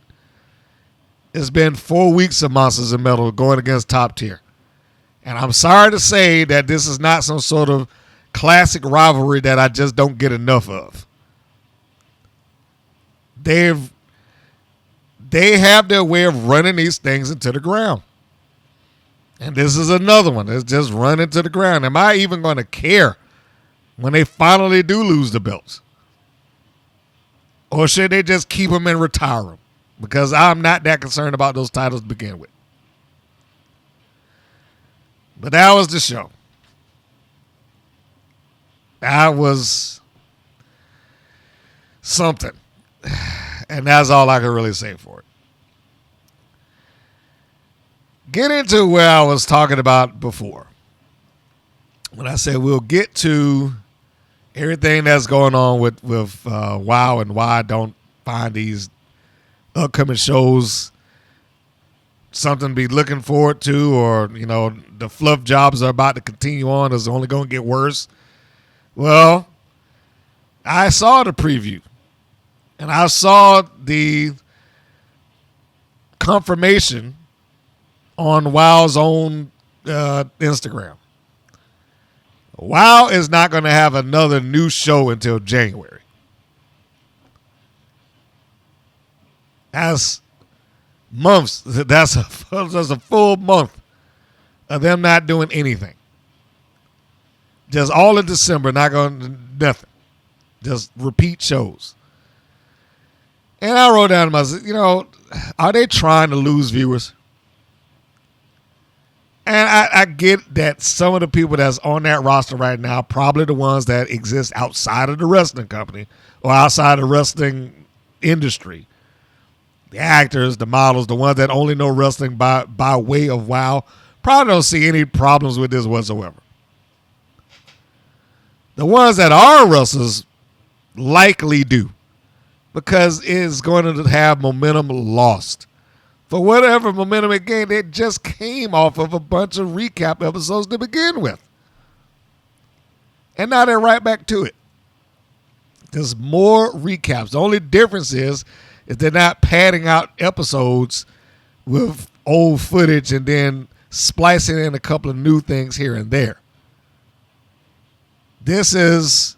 It's been 4 weeks of Monsters and Metal going against Top Tier. And I'm sorry to say that this is not some sort of classic rivalry that I just don't get enough of. They have their way of running these things into the ground. And this is another one. It's just run into the ground. Am I even going to care when they finally do lose the belts? Or should they just keep them and retire them? Because I'm not that concerned about those titles to begin with. But that was the show. That was something. And that's all I can really say for it. Get into where I was talking about before. When I said we'll get to everything that's going on with WoW and why I don't find these upcoming shows something to be looking forward to, or, you know, the fluff jobs are about to continue on. It's only going to get worse. Well, I saw the preview, and I saw the confirmation on WoW's own Instagram. WoW is not going to have another new show until January. That's months. That's a full month of them not doing anything. Just all in December, not going to nothing. Just repeat shows. And I wrote down to myself, you know, are they trying to lose viewers? And I get that some of the people that's on that roster right now, probably the ones that exist outside of the wrestling company or outside of the wrestling industry. The actors, the models, the ones that only know wrestling by way of WoW, probably don't see any problems with this whatsoever. The ones that are wrestlers likely do, because it's going to have momentum lost. For whatever momentum it gained, it just came off of a bunch of recap episodes to begin with. And now they're right back to it. There's more recaps. The only difference is they're not padding out episodes with old footage and then splicing in a couple of new things here and there. This is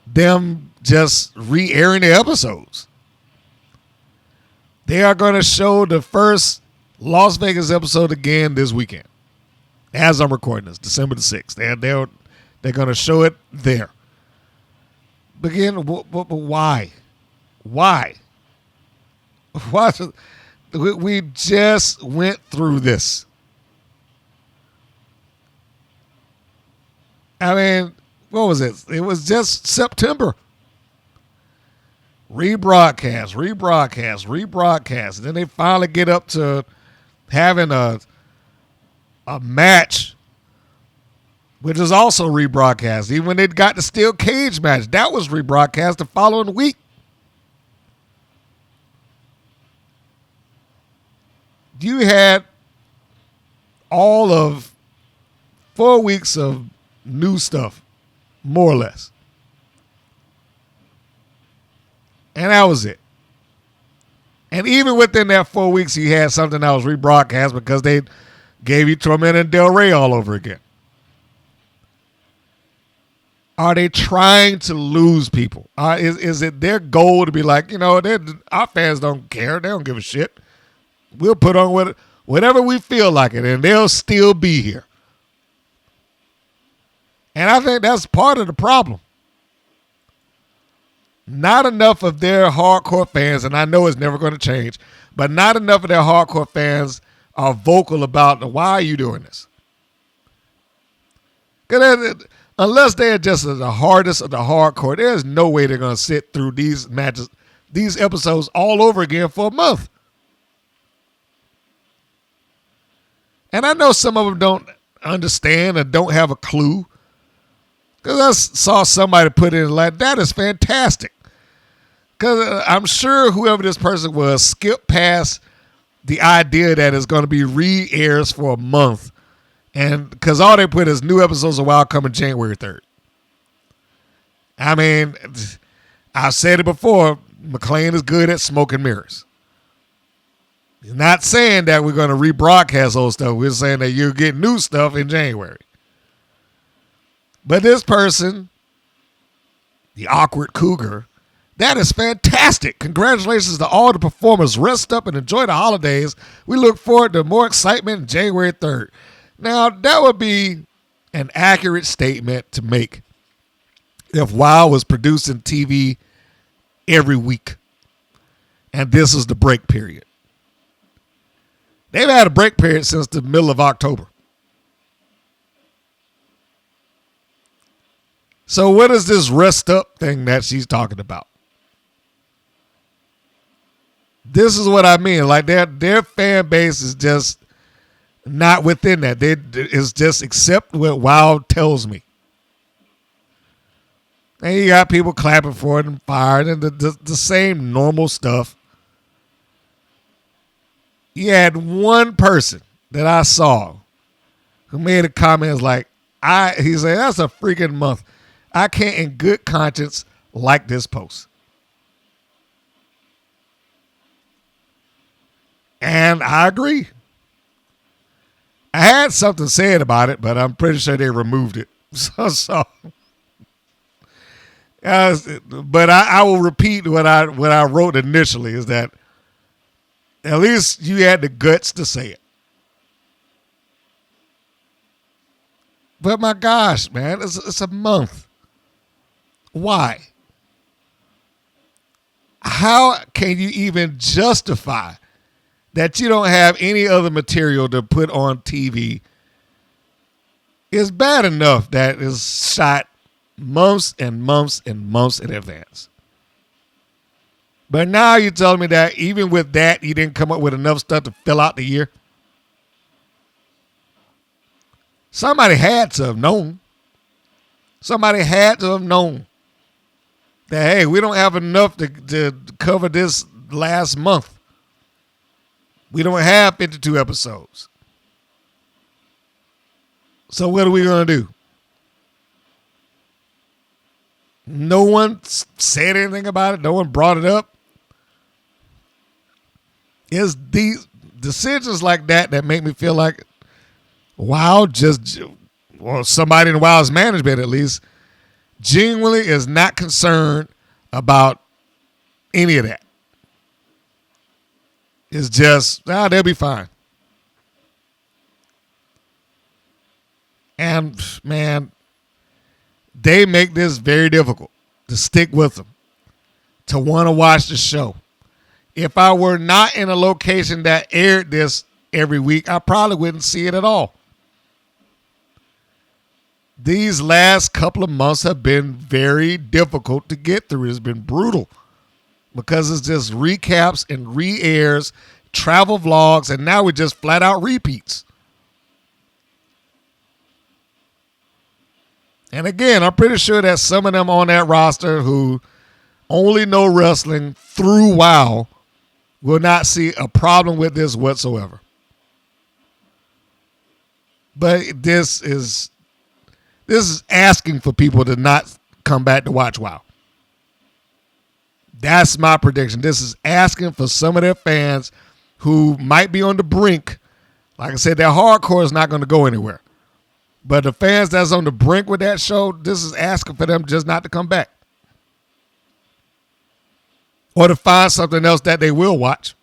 them just re-airing the episodes. They are going to show the first Las Vegas episode again this weekend. As I'm recording this, December the 6th. They're going to show it there. But again, why? Why? We just went through this. I mean, what was it? It was just September. Rebroadcast. And then they finally get up to having a match, which is also rebroadcast. Even when they got the steel cage match, that was rebroadcast the following week. You had all of 4 weeks of new stuff, more or less. And that was it. And even within that 4 weeks, you had something that was rebroadcast because they gave you Tormenta and Del Rey all over again. Are they trying to lose people? Is it their goal to be like, our fans don't care. They don't give a shit. We'll put on whatever we feel like it, and they'll still be here. And I think that's part of the problem. Not enough of their hardcore fans, and I know it's never going to change, but not enough of their hardcore fans are vocal about why are you doing this? Because unless they're just the hardest of the hardcore, there's no way they're going to sit through these matches, these episodes all over again for a month. And I know some of them don't understand or don't have a clue. Because I saw somebody put in like, that is fantastic. Because I'm sure whoever this person was skipped past the idea that it's going to be re-airs for a month. And because all they put is new episodes of Wild coming January 3rd. I mean, I've said it before, McLean is good at smoke and mirrors. He's not saying that we're going to rebroadcast old stuff. We're saying that you'll get new stuff in January. But this person, the awkward cougar, that is fantastic. Congratulations to all the performers. Rest up and enjoy the holidays. We look forward to more excitement on January 3rd. Now, that would be an accurate statement to make if WoW was producing TV every week and this is the break period. They've had a break period since the middle of October. So what is this rest up thing that she's talking about? This is what I mean. Like their fan base is just not within that. It's just accept what WoW tells me. And you got people clapping for it and fired and the same normal stuff. You had one person that I saw who made a comment like, he said, that's a freaking month. I can't in good conscience like this post. And I agree. I had something said about it, but I'm pretty sure they removed it. But I will repeat what I wrote initially is that at least you had the guts to say it. But my gosh, man, it's a month. Why? How can you even justify that you don't have any other material to put on TV? It's bad enough that it's shot months and months and months in advance. But now you're telling me that even with that, you didn't come up with enough stuff to fill out the year? Somebody had to have known. Somebody had to have known that, hey, we don't have enough to cover this last month. We don't have 52 episodes. So what are we going to do? No one said anything about it. No one brought it up. It's these decisions like that make me feel like WoW or somebody in WoW's management at least, genuinely is not concerned about any of that. It's just, they'll be fine. And, man, they make this very difficult to stick with them, to want to watch the show. If I were not in a location that aired this every week, I probably wouldn't see it at all. These last couple of months have been very difficult to get through. It's been brutal because it's just recaps and re-airs, travel vlogs, and now we just flat out repeats. And again, I'm pretty sure that some of them on that roster who only know wrestling through WoW will not see a problem with this whatsoever. But this is asking for people to not come back to watch WoW. That's my prediction. This is asking for some of their fans who might be on the brink. Like I said, their hardcore is not going to go anywhere. But the fans that's on the brink with that show, this is asking for them just not to come back. Or to find something else that they will watch.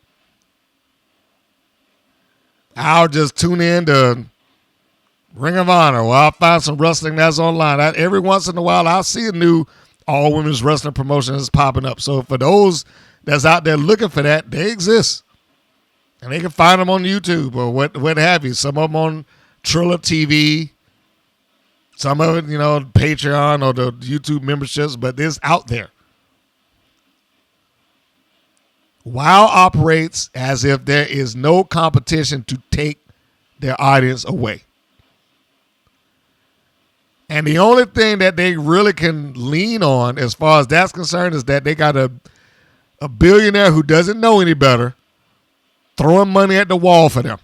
I'll just tune in to Ring of Honor, or I'll find some wrestling that's online. Every once in a while, I'll see a new all-women's wrestling promotion that's popping up. So for those that's out there looking for that, they exist. And they can find them on YouTube or what have you. Some of them on Triller TV. Some of it, Patreon or the YouTube memberships, but it's out there. WoW operates as if there is no competition to take their audience away. And the only thing that they really can lean on as far as that's concerned is that they got a billionaire who doesn't know any better throwing money at the wall for them.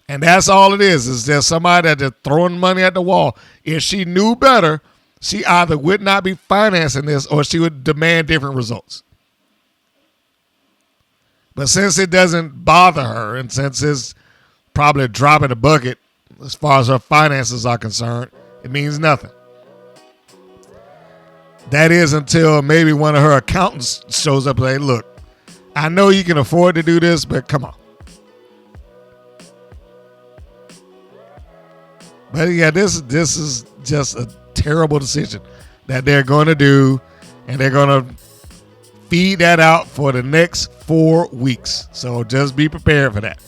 And that's all it is there somebody that's throwing money at the wall. If she knew better, she either would not be financing this or she would demand different results. But since it doesn't bother her and since it's probably a drop in the bucket as far as her finances are concerned, it means nothing. That is until maybe one of her accountants shows up and say, look, I know you can afford to do this, but come on. But yeah, this is just a terrible decision that they're going to do, and they're going to feed that out for the next 4 weeks. So just be prepared for that.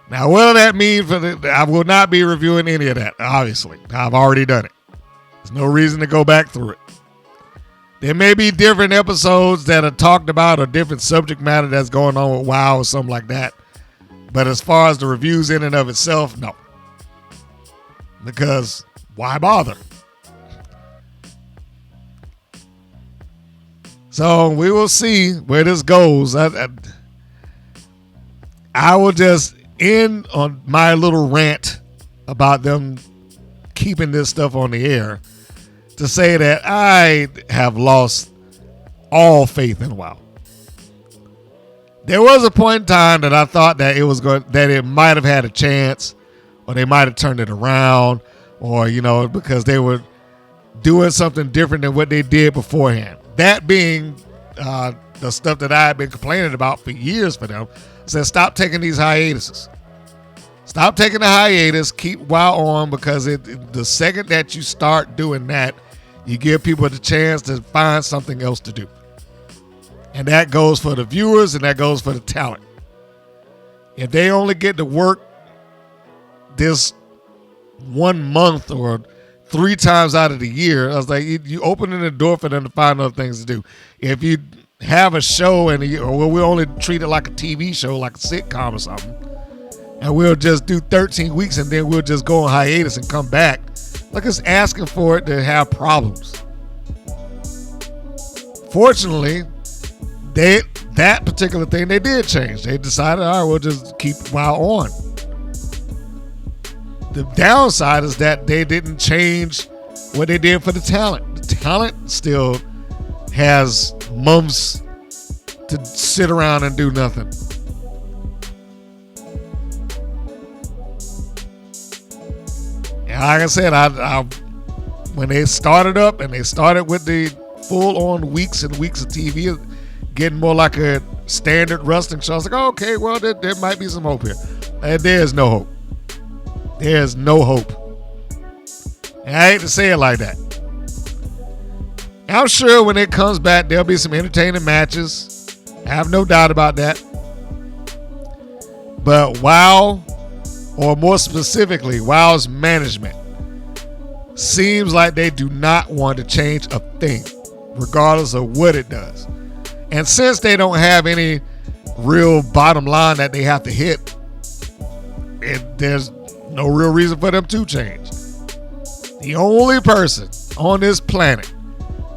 Now, what does that mean I will not be reviewing any of that, obviously. I've already done it. There's no reason to go back through it. There may be different episodes that are talked about or different subject matter that's going on with WoW or something like that. But as far as the reviews in and of itself, no. Because why bother? So we will see where this goes. I will just end on my little rant about them keeping this stuff on the air to say that I have lost all faith in WoW. There was a point in time that I thought that it might have had a chance, or they might have turned it around, or, because they were doing something different than what they did beforehand. That being the stuff that I had been complaining about for years for them. I said, stop taking these hiatuses. Stop taking the hiatus. Keep WoW on, because the second that you start doing that, you give people the chance to find something else to do. And that goes for the viewers and that goes for the talent. If they only get to work this 1 month or 3 times out of the year, I was like, you opening the door for them to find other things to do. If you have a show and we'll only treat it like a TV show, like a sitcom or something, and we'll just do 13 weeks and then we'll just go on hiatus and come back, like it's asking for it to have problems. Fortunately, that particular thing they did change. They decided, all right, we'll just keep WoW on. The downside is that they didn't change what they did for the talent. The talent still has months to sit around and do nothing. And like I said, I when they started up and they started with the full-on weeks and weeks of TV, getting more like a standard wrestling show, I was like, oh, okay, well, there might be some hope here. And there's no hope. There's no hope. And I hate to say it like that. I'm sure when it comes back, there'll be some entertaining matches. I have no doubt about that. But WOW, or more specifically, WOW's management, seems like they do not want to change a thing, regardless of what it does. And since they don't have any real bottom line that they have to hit, there's no real reason for them to change. The only person on this planet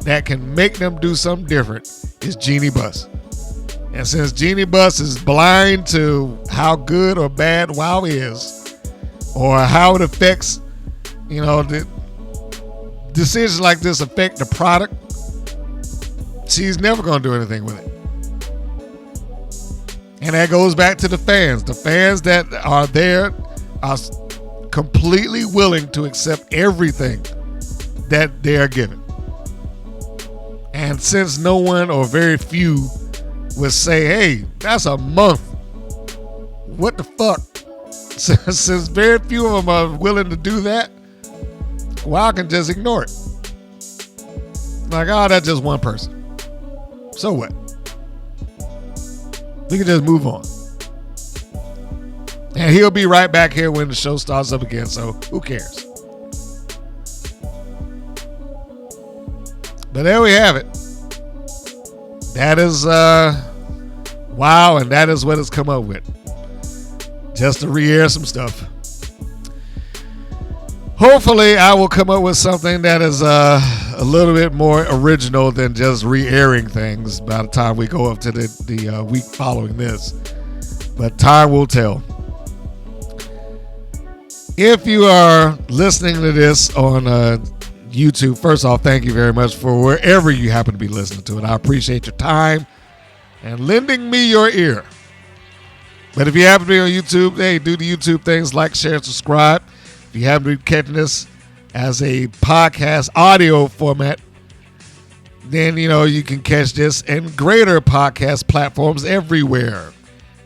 that can make them do something different is Jeannie Buss. And since Jeannie Buss is blind to how good or bad WOW is, or how it affects, the decisions like this affect the product, she's never going to do anything with it. And that goes back to the fans. The fans that are there are completely willing to accept everything that they are given. And since no one or very few would say, hey, that's a month, what the fuck? Since very few of them are willing to do that, well, I can just ignore it. Like, oh, that's just one person. So what? We can just move on. And he'll be right back here when the show starts up again, so who cares? But there we have it. That is WOW, and that is what it's come up with. Just to re-air some stuff. Hopefully, I will come up with something that is a little bit more original than just re-airing things by the time we go up to the week following this. But time will tell. If you are listening to this on YouTube, first off, thank you very much for wherever you happen to be listening to it. I appreciate your time and lending me your ear. But if you happen to be on YouTube, hey, do the YouTube things, like, share, subscribe. If you happen to be catching this as a podcast audio format, then, you can catch this in greater podcast platforms everywhere.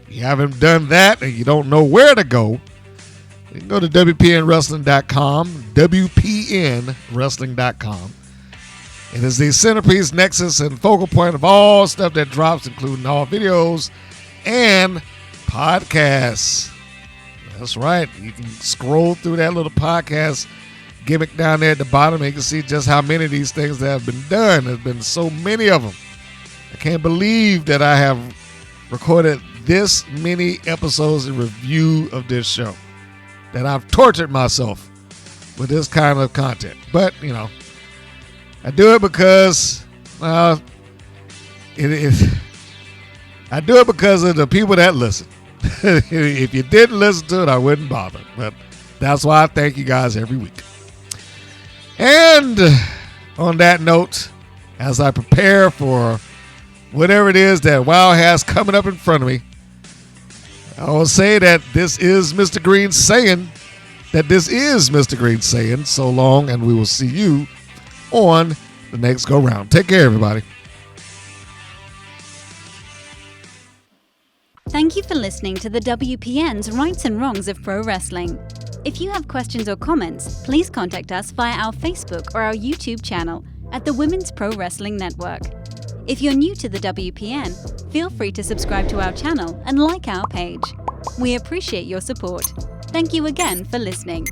If you haven't done that and you don't know where to go, you can go to WPNWrestling.com, WPNWrestling.com. It is the centerpiece, nexus, and focal point of all stuff that drops, including all videos and podcasts. That's right. You can scroll through that little podcast gimmick down there at the bottom, and you can see just how many of these things that have been done. There's been so many of them. I can't believe that I have recorded this many episodes in review of this show, that I've tortured myself with this kind of content. But, I do it because I do it because of the people that listen. If you didn't listen to it, I wouldn't bother. But that's why I thank you guys every week. And on that note, as I prepare for whatever it is that WOW has coming up in front of me, I will say that this is Mr. Green saying that this is Mr. Green saying so long, and we will see you on the next go round. Take care, everybody. Thank you for listening to the WPN's Rights and Wrongs of Pro Wrestling. If you have questions or comments, please contact us via our Facebook or our YouTube channel at the Women's Pro Wrestling Network. If you're new to the WPN, feel free to subscribe to our channel and like our page. We appreciate your support. Thank you again for listening.